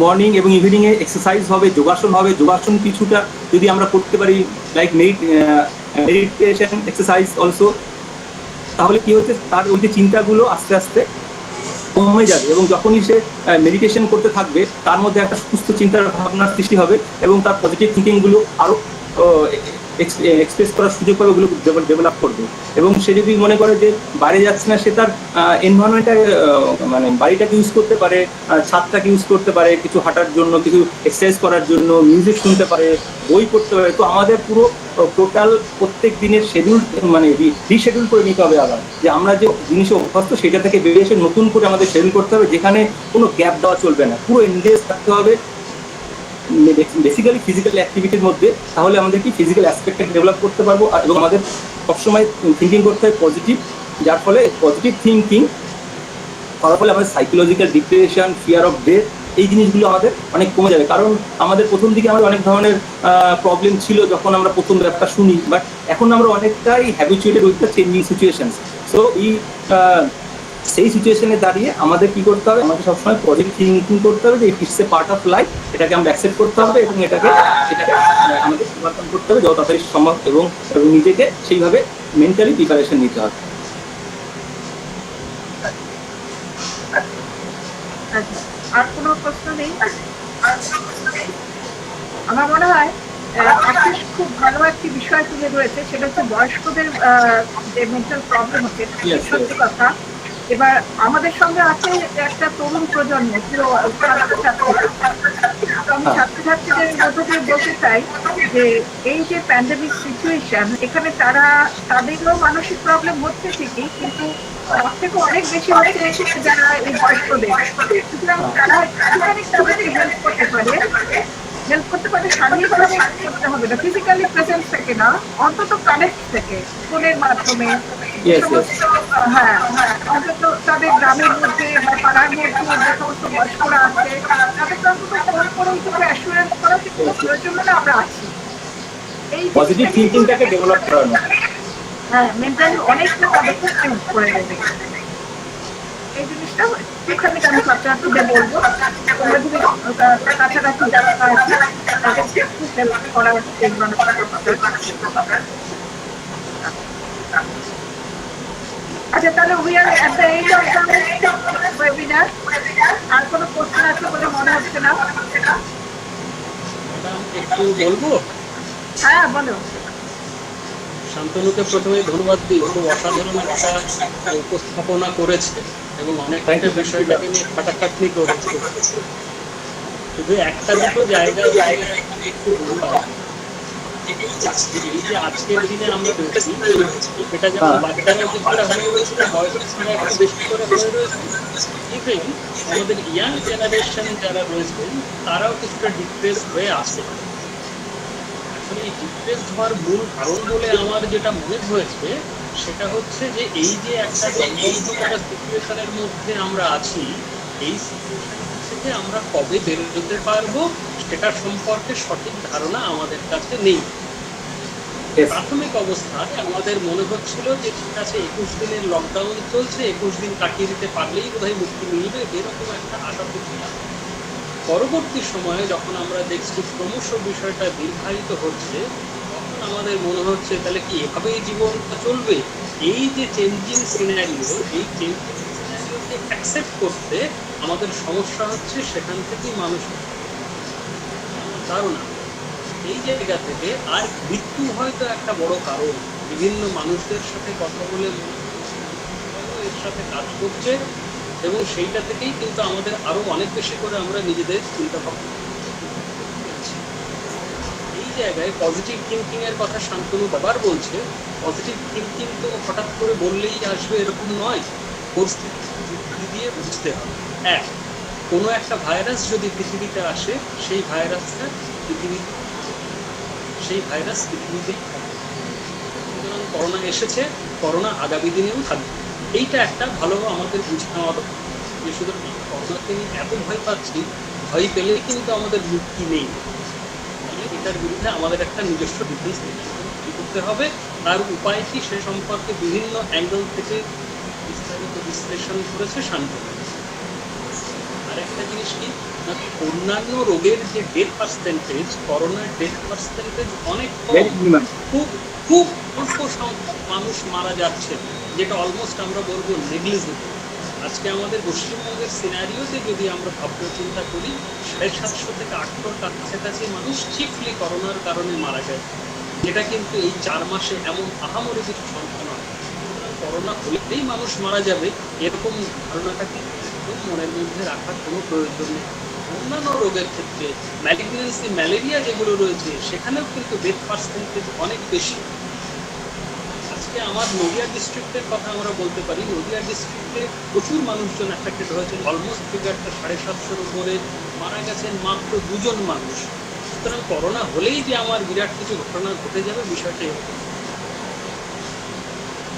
Morning এবং ইভিনিংয়ে এক্সারসাইজ হবে, যোগাসন হবে। যোগাসন কিছুটা যদি আমরা করতে পারি, লাইক মেডিটেশন এক্সারসাইজ অলসো, তাহলে কি হচ্ছে তার ওই যে চিন্তাগুলো আস্তে আস্তে কমে যাবে, এবং যখনই সে মেডিটেশন করতে থাকবে তার মধ্যে একটা সুস্থ চিন্তার ভাবনার সৃষ্টি হবে এবং তার পজিটিভ থিঙ্কিংগুলো আরও এক্সপ্রেস করার সুযোগ পাবে, ওগুলো ডেভেলপ করবে। এবং সে যদি মনে করে যে বাইরে যাচ্ছে না, সে তার এনভায়রনমেন্টটা মানে বাড়িটাকে ইউজ করতে পারে, ছাদটাকে ইউজ করতে পারে, কিছু হাঁটার জন্য, কিছু এক্সারসাইজ করার জন্য, মিউজিক শুনতে পারে, বই পড়তে পারে। তো আমাদের পুরো টোটাল প্রত্যেক দিনের শিডিউল মানে রিশেডিউল করে নিতে হবে আবার, যে আমরা যে জিনিসে অভ্যস্ত সেটা থেকে বেরিয়ে এসে নতুন করে আমাদের শিডিউল করতে হবে, যেখানে কোনো গ্যাপ দেওয়া চলবে না, পুরো এনগেজ থাকতে হবে বেসিক্যালি ফিজিক্যাল অ্যাক্টিভিটির মধ্যে। তাহলে আমাদের কি ফিজিক্যাল অ্যাসপেক্টটা ডেভেলপ করতে পারবো, এবং আমাদের সবসময় থিঙ্কিং করতে হয় পজিটিভ, যার ফলে পজিটিভ থিঙ্কিং করার ফলে আমাদের psychological depression, fear of death, এই জিনিসগুলো আমাদের অনেক কমে যাবে। কারণ আমাদের প্রথম দিকে আমাদের অনেক ধরনের প্রবলেম ছিল যখন আমরা প্রথম ব্যাপারটা শুনি, বাট এখন আমরা অনেকটাই habituated with the changing situations. So সেই সিচুয়েশনে দাঁড়িয়ে আমাদের কি করতে হবে, আমাদের সবসময় পজিটিভ থিঙ্কিং করতে হবে যে it's a part of life, এটাকে আমরা অ্যাকসেপ্ট করতে হবে এবং এটাকে আমাদের সমর্থন করতে হবে যত তাড়াতাড়ি সম্ভব, এবং নিজেকে সেইভাবে মেন্টালি প্রিপারেশন নিতে হবে। আর কোনো প্রশ্ন নেই? আমার মনে হয় আশিস খুব ভালো একটি বিষয় তুলে ধরেছে, সেটা হচ্ছে বয়স্কদের যে মেন্টাল প্রবলেম হচ্ছে, সত্যি কথা। এবার আমাদের সঙ্গে আছে একটা তরুণ প্রজন্ম, পুরো আমি ছাত্রছাত্রীদের মধ্য দিয়ে বলতে চাই যে এই যে প্যান্ডেমিক সিচুয়েশন, এখানে তাদেরও মানসিক প্রবলেম হচ্ছে ঠিকই, কিন্তু তার থেকে অনেক বেশি হচ্ছে যারা এই বয়স্কদের। সুতরাং তারা একটুখানি তাদেরকে হেল্প করতে পারে শারীরিকভাবে করতে হবে না, ফিজিক্যালি প্রেজেন্স থেকে না, অন্তত কানেক্ট থেকে ফোনের মাধ্যমে সমস্ত, হ্যাঁ অন্তত তাদের গ্রামের মধ্যে বা পাড়ার মধ্যে যে সমস্ত বয়স্করা আছে তাদেরকে অন্তত ফোন করে কিছু অ্যাসুরেন্স করা যে কোনো প্রয়োজন হলে আমরা আছি। এই পজিটিভ থিঙ্কিংটাকে ডেভেলপ করানো, হ্যাঁ মেন্টালি অনেকটা তাদেরকে চেঞ্জ করে দেবে। এই জিনিসটা একটুখানি আমি ছাত্রছাত্রীদের বলবো, তোমরা যদি কাছাকাছি যারা আছে তাদেরকে একটু হেল্প করার আচ্ছা, তাহলে we are at the end of the webinar. আর কোনো প্রশ্ন আছে বলে মনে হচ্ছে না? একটু বলবো? হ্যাঁ বলো। শান্তনুকে প্রথমে ধন্যবাদ দিই, খুব অসাধারণ একটা উপস্থাপনা করেছে এবং অনেকটা বিষয়টাকে নিয়ে খাটাখাটনি করেছে। শুধু একটা দুটো জায়গায় একটু বললাম, এই যে আজকের দিনে আমরা দেখছি এটা যেমন বাচ্চারা কিছুটা হয়ে রয়েছে, বয়স্করা একটু বেশি করে হয়ে রয়েছে, ইভেন আমাদের ইয়াং জেনারেশন যারা রয়েছেন তারাও কিছুটা ডিপ্রেস হয়ে আসে। আসলে এই ডিপ্রেস হওয়ার মূল কারণ বলে আমার যেটা মনে হয়েছে সেটা হচ্ছে যে এই যে একটা জনবন্ধকতা সিচুয়েশনের মধ্যে আমরা আছি, এই সিচুয়েশন থেকে আমরা কবে বেরোতে পারবো সেটা সম্পর্কে সঠিক ধারণা আমাদের কাছে নেই। প্রাথমিক অবস্থায় আমাদের মনে হচ্ছিল যে ঠিক আছে 21 দিনের লকডাউন চলছে, 21 দিন কাটিয়ে দিতে পারলেই বোধহয় মুক্তি মিলবে, এরকম একটা আশা করছিলাম। পরবর্তী সময়ে যখন আমরা দেখছি ক্রমশ বিষয়টা দীর্ঘায়িত হচ্ছে, তখন আমাদের মনে হচ্ছে তাহলে কি এভাবেই জীবনটা চলবে? এই যে চেঞ্জিং সিনারিও, এই চেঞ্জিং সিনারিওকে অ্যাকসেপ্ট করতে আমাদের সমস্যা হচ্ছে, সেখান থেকেই মানুষ ধারণা এই জায়গা থেকে। আর মৃত্যু হয়তো একটা বড় কারণ, বিভিন্ন মানুষদের সাথে কথা বলে এর সাথে কাজ করছে এবং সেইটা থেকেই কিন্তু আমাদের আরো অনেক বেশি করে আমরা নিজেদের চিন্তা ভাবনা। এই জায়গায় পজিটিভ থিঙ্কিং এর কথা শান্তনু বাবার বলছে, পজিটিভ থিঙ্কিং তো হঠাৎ করে বললেই আসবে এরকম নয়, পরিস্থিতি দিয়ে বুঝতে হবে। কোনো একটা ভাইরাস যদি পৃথিবীতে আসে, সেই ভাইরাস পৃথিবীতেই থাকবে। সুতরাং করোনা এসেছে, করোনা আগামী দিনেও থাকবে, এইটা একটা ভালো আমাদের বুঝে নেওয়া দরকার। যে শুধু করোনাকে নিয়ে এত ভয় পাচ্ছি, ভয় পেলে কিন্তু আমাদের মুক্তি নেই। এটার বিরুদ্ধে আমাদের একটা নিজস্ব ডিফেন্স করতে হবে। তার উপায় কি সে সম্পর্কে বিভিন্ন অ্যাঙ্গেল থেকে বিস্তারিত বিশ্লেষণ করেছে শান্তনু। আরেকটা জিনিস কি, অন্যান্য রোগের যে ডেথ পার্সেন্টেজ, করোনার ডেথ পার্সেন্টেজ অনেক খুব খুব অল্প সংখ্যক মানুষ মারা যাচ্ছে, যেটা অলমোস্ট আমরা বলবো নেগলিজেবল। আজকে আমাদের পশ্চিমবঙ্গের সিনারিওতে যদি আমরা ভাবনা চিন্তা করি 750 থেকে 800 কাছাকাছি মানুষ চিফলি করোনার কারণে মারা যায়, যেটা কিন্তু এই 4 মাসে এমন আহামরি কিছু সংখ্যা নয়। সুতরাং করোনা হলেই মানুষ মারা যাবে এরকম ধারণাটাকে একদম মনের মধ্যে রাখার কোনো প্রয়োজন নেই। অন্যান্য রোগের ক্ষেত্রে ম্যালিগন্যান্সি, ম্যালেরিয়া যেগুলো রয়েছে সেখানেও কিন্তু ডেথ পার্সেন্টেজ অনেক বেশি। আজকে আমার নদিয়া ডিস্ট্রিক্টের কথা আমরা বলতে পারি, নদিয়া ডিস্ট্রিক্টে প্রচুর মানুষজন অ্যাফেক্টেড হয়েছেন, অলমোস্ট ফিগারটা 750-এর উপরে, মারা গেছেন মাত্র 2 জন মানুষ। সুতরাং করোনা হলেই যে আমার বিরাট কিছু ঘটনা ঘটে যাবে বিষয়টা এরকম।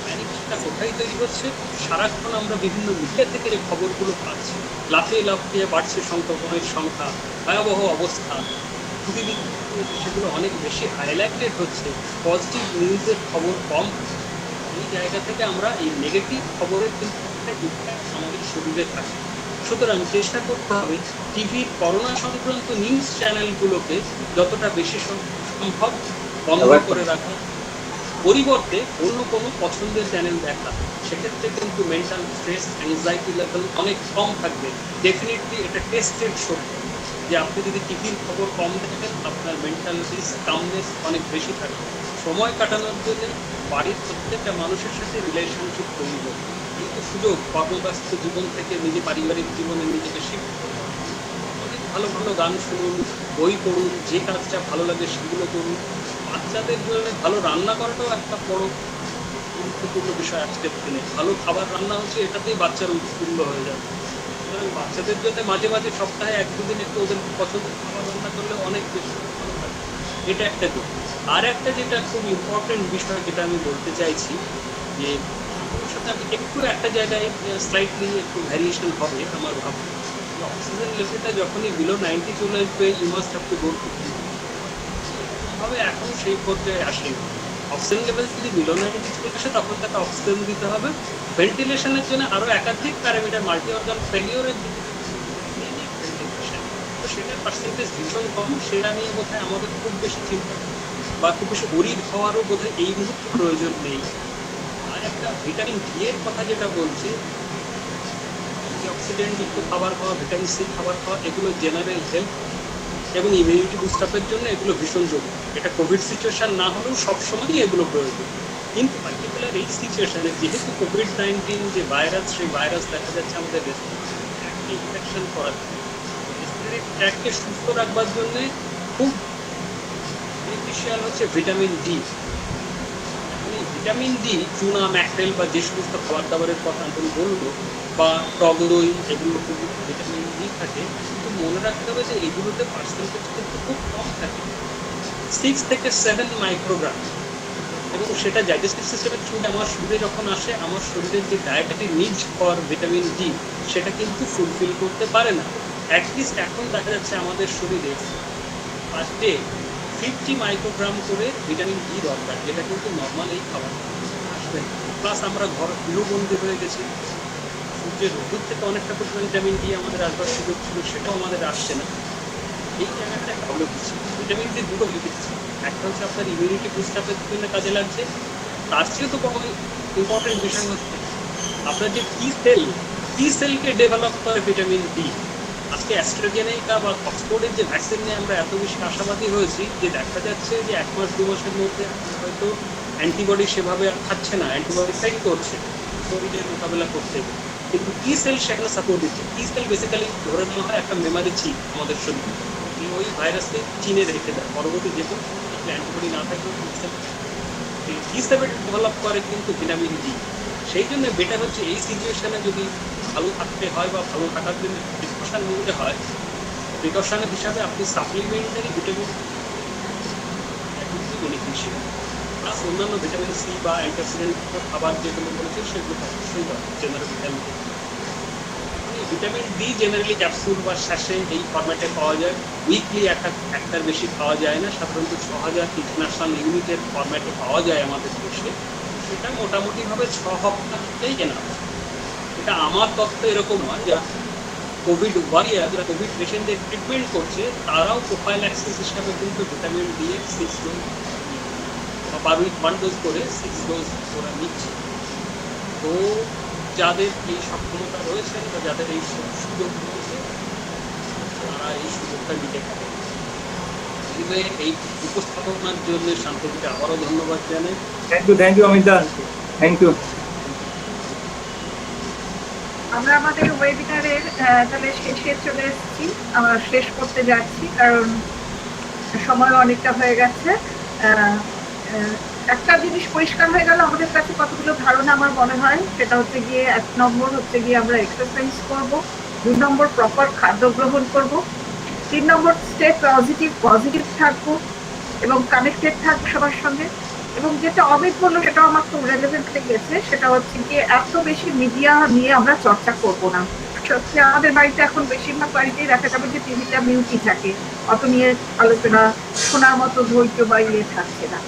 প্যানিকটা কোথায় তৈরি হচ্ছে? সারাক্ষণ আমরা বিভিন্ন মিডিয়া থেকে যে খবরগুলো পাচ্ছি, লাফিয়ে লাফিয়ে বাড়ছে সংক্রমণের সংখ্যা, ভয়াবহ অবস্থা, সেগুলো অনেক বেশি হাইলাইটেড হচ্ছে, পজিটিভ নিউজের খবর কম। এই জায়গা থেকে আমরা এই নেগেটিভ খবরের কিন্তু একটা ইম্প্যাক্ট আমাদের শরীরে থাকে। সুতরাং চেষ্টা করতে হবে টিভির করোনা সংক্রান্ত নিউজ চ্যানেলগুলোকে যতটা বেশি সম্ভব বন্ধ করে রাখা, পরিবর্তে অন্য কোনো পছন্দের চ্যানেল দেখা। সেক্ষেত্রে কিন্তু মেন্টাল স্ট্রেস, অ্যাংজাইটি লেভেল অনেক কম থাকবে। ডেফিনেটলি এটা টেস্টেড সত্য যে আপনি যদি টিভির খবর কম দেখেন আপনার মেন্টাল পিস, কামনেস অনেক বেশি থাকবে। সময় কাটানোর জন্য বাড়ির প্রত্যেকটা মানুষের সাথে রিলেশনশিপ তৈরি হবে। কিন্তু সুযোগ কর্মব্যস্ত জীবন থেকে নিজে পারিবারিক জীবনে নিজেকে শিখতে হবে। অনেক ভালো ভালো গান শুনুন, বই পড়ুন, যে কাজটা ভালো লাগে সেগুলো করুন। বাচ্চাদের জন্য ভালো রান্না করাটাও একটা বড় গুরুত্বপূর্ণ বিষয় আজকের দিনে। ভালো খাবার রান্না হচ্ছে, এটাতেই বাচ্চারা উৎফুল্ল হয়ে যাবে। সুতরাং বাচ্চাদের জন্য মাঝে মাঝে সপ্তাহে 1-2 দিন একটু ওদের পছন্দের খাবার রান্না করলে অনেক বেশি ভালো লাগে। এটা একটা দিক। আর একটা যেটা খুব ইম্পর্টেন্ট বিষয় যেটা আমি বলতে চাইছি, যে ওর সাথে আমি একটু একটা জায়গায় স্লাইটলি একটু ভ্যারিয়েশন হবে আমার ভাবনা। অক্সিজেন লেভেলটা যখনই বিলো 90 চলে আসবে, you must have to go to ভাবে এখন সেই পর্যায়ে আসে। অক্সিজেন লেভেল যদি বিলো 90 চলে আসে তখন তাকে অক্সিজেন দিতে হবে। ভেন্টিলেশনের জন্য আরো একাধিক প্যারামিটার, মাল্টি অর্গান ফেলিওরের ভেন্টিলেশন, তো সেটার পার্সেন্টেজ ভীষণ কম। সেটা নিয়ে বোধহয় আমাদের খুব বেশি চিন্তা বা খুব বেশি ওরিড হওয়ারও বোধহয় এই মুহূর্তে প্রয়োজন নেই। আর একটা ভিটামিন ডি এর কথা যেটা বলছি, অক্সিডেন্ট যুক্ত খাবার খাওয়া, ভিটামিন সি খাবার খাওয়া, এগুলো জেনারেল হেলথ এবং ইমিউনিটি বুস্টআপের জন্য এগুলো ভীষণ জরুরি। এটা কোভিড সিচুয়েশন না হলেও সবসময়ই এগুলো প্রয়োজন। কিন্তু পার্টিকুলার এই সিচুয়েশনে যেহেতু কোভিড-19 যে ভাইরাস, সেই ভাইরাস দেখা যাচ্ছে আমাদের রেসপিরেটরি ইনফেকশন করাচ্ছে। রেসপিরেটরি ট্র্যাককে সুস্থ রাখবার জন্য খুব বেনিফিশিয়াল হচ্ছে ভিটামিন ডি। ভিটামিন ডি চুনা, ম্যাকরেল বা যে সমস্ত খাবার দাবারের কথা আমি বলবো, বা টক দই, এগুলো খুব ভিটামিন ডি থাকে। কিন্তু মনে রাখতে হবে যে এগুলোতে পার্সেন্টেজ কিন্তু খুব কম থাকে, 6 থেকে 7 মাইক্রোগ্রাম। এবং সেটা ডাইজেস্টিভ সিস্টেমের থ্রুতে আমার শরীরে যখন আসে, আমার শরীরের যে dietary needs for vitamin D সেটা কিন্তু ফুলফিল করতে পারে না। অ্যাটলিস্ট এখন দেখা যাচ্ছে আমাদের শরীরে পার ডে 50 মাইক্রোগ্রাম করে ভিটামিন ডি দরকার, যেটা কিন্তু নর্মাল এই খাবার আসবে। প্লাস আমরা ঘর গৃহবন্দী হয়ে গেছি, সূর্যের রোদ থেকে অনেকটা পরিমাণ ভিটামিন ডি আমাদের আসবার সুযোগ ছিল, সেটাও আমাদের আসছে না। এই জায়গাটা প্রবলেম হচ্ছে। ভিটামিন ডি দুটো লিখেছে, একটা হচ্ছে আপনার ইমিউনিটি বুস্টআপের জন্য কাজে লাগছে, তার চেয়ে তো বড় ইম্পর্টেন্ট বিষয় হচ্ছে আপনার যে টি সেলকে ডেভেলপ করে ভিটামিন ডি। আজকে অ্যাস্ট্রাজেনেকা বা অক্সফোর্ডের যে ভ্যাকসিন নিয়ে আমরা এত বেশি আশাবাদী হয়েছি, যে দেখা যাচ্ছে যে 1 মাস 2 মাসের মধ্যে হয়তো অ্যান্টিবডি সেভাবে থাকছে না, অ্যান্টিবডি ফাইট করছে কোভিডের মোকাবেলা করতে। কিন্তু টি সেল সেখানে সাপোর্ট দিচ্ছে। টি সেল বেসিক্যালি ধরে নেওয়া হয় একটা মেমারি চিপ আমাদের শরীরে, ওই ভাইরাসকে চিনে রেখে দেয়। পরবর্তী যে কোনো অ্যান্টিবডি না থাকলেও টি সেল ডেভেলপ করে কিন্তু ভিটামিন ডি। সেই জন্য বেটার হচ্ছে এই সিচুয়েশনে যদি ভালো থাকতে হয় বা ভালো থাকার জন্য প্রিকশন নিতে হয়, প্রিকশনের হিসাবে আপনি সাপ্লিমেন্টারি ভিটামিন বেনিফিশিয়াল, প্লাস অন্যান্য ভিটামিন সি বা অ্যান্টিঅক্সিডেন্ট খাবার যেগুলো বলেছে সেগুলো অবশ্যই general vitamin. Vitamin D generally capsule বা শ্যাশে এই ফরম্যাটে পাওয়া যায়, উইকলি একটার বেশি পাওয়া যায় না। সাধারণত 6000 ইন্টারন্যাশনাল ইউনিটের ফরম্যাটে পাওয়া যায় আমাদের দেশে। সেটা মোটামুটিভাবে 6 সপ্তাহতেই কেনা হয়। এটা আমার তথ্য এরকম হয় যে কোভিড ওয়ারিয়ার, যারা কোভিড পেশেন্টদের ট্রিটমেন্ট করছে, তারাও প্রোফাইল অ্যাক্সেস হিসাবে কিন্তু ভিটামিন ডি এর 6 ডোজ বা পার উইক 1 ডোজ করে 6 ডোজ ওরা নিচ্ছে। তো যাদের এই সক্ষমতা রয়েছে বা যাদের এই সুযোগ রয়েছে তারা এই সুযোগটা নিতে পারে। এই উপস্থাপনার জন্য শান্তনুকে আবারও ধন্যবাদ জানাই। Thank you Amit da, thank you. আমরা আমাদের ওয়েবিনারের তাহলে শেষে চলে এসেছি, আমরা শেষ করতে যাচ্ছি কারণ সময় অনেকটা হয়ে গেছে। একটা জিনিস পরিষ্কার হয়ে গেল আমাদের কাছে, কতগুলো ধারণা আমার মনে হয়, সেটা হচ্ছে গিয়ে 1 নম্বর হচ্ছে গিয়ে আমরা এক্সারসাইজ করব, 2 নম্বর প্রপার খাদ্য গ্রহণ করব, 3 নম্বর স্টে পজিটিভ থাকবো এবং কানেক্টেড থাকবো সবার সঙ্গে। এবং যেটা অমিত বললো সেটাও আমার খুব রেলেভেন্ট লেগেছে, সেটা হচ্ছে গিয়ে এত বেশি মিডিয়া নিয়ে আমরা চর্চা করব না। সত্যি আমাদের বাড়িতে এখন বেশিরভাগ বাড়িতেই দেখা যাবে যে টিভিটা মিউটই থাকে, অত নিয়ে আলোচনা শোনার মতো ধৈর্য বা ইয়ে থাকছে না।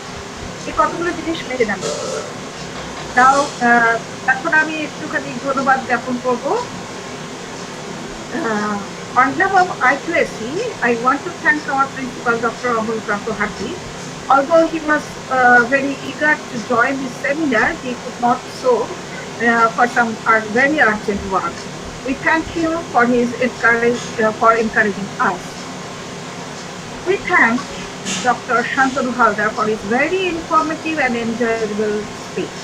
এই কতগুলো জিনিস মেনে নেব। তাও এখন আমি একটুখানি ধন্যবাদ জ্ঞাপন করবো। On behalf of I2SC, I want to thank our principal, Dr. Amol Prakohati. Although he was very eager to join this seminar, he could not so for some very urgent work. We thank him for his encouraging us. We thank Dr. Shantanu Haldar for his very informative and enjoyable speech.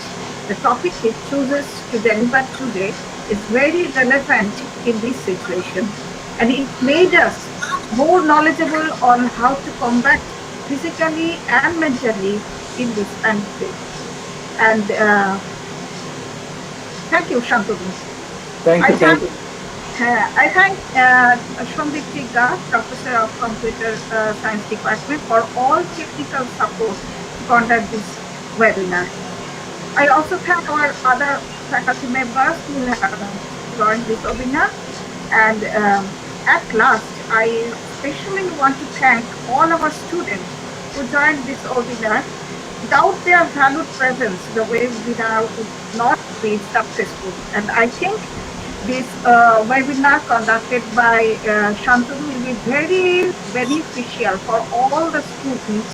The topic he chooses to deliver today is very relevant in this situation, and it made us more knowledgeable on how to combat physically and mentally in this pandemic. And thank you, Shantanu. Thank you, thank you. I thank Sandip Tigga, Professor of Computer Science Department, for all technical support to conduct this webinar. I also thank our other faculty members who have joined this webinar. And at last, I especially want to thank all our students who joined this webinar. Without their valued presence, the webinar would not be successful. And I think this webinar conducted by Shantanu will be very beneficial for all the students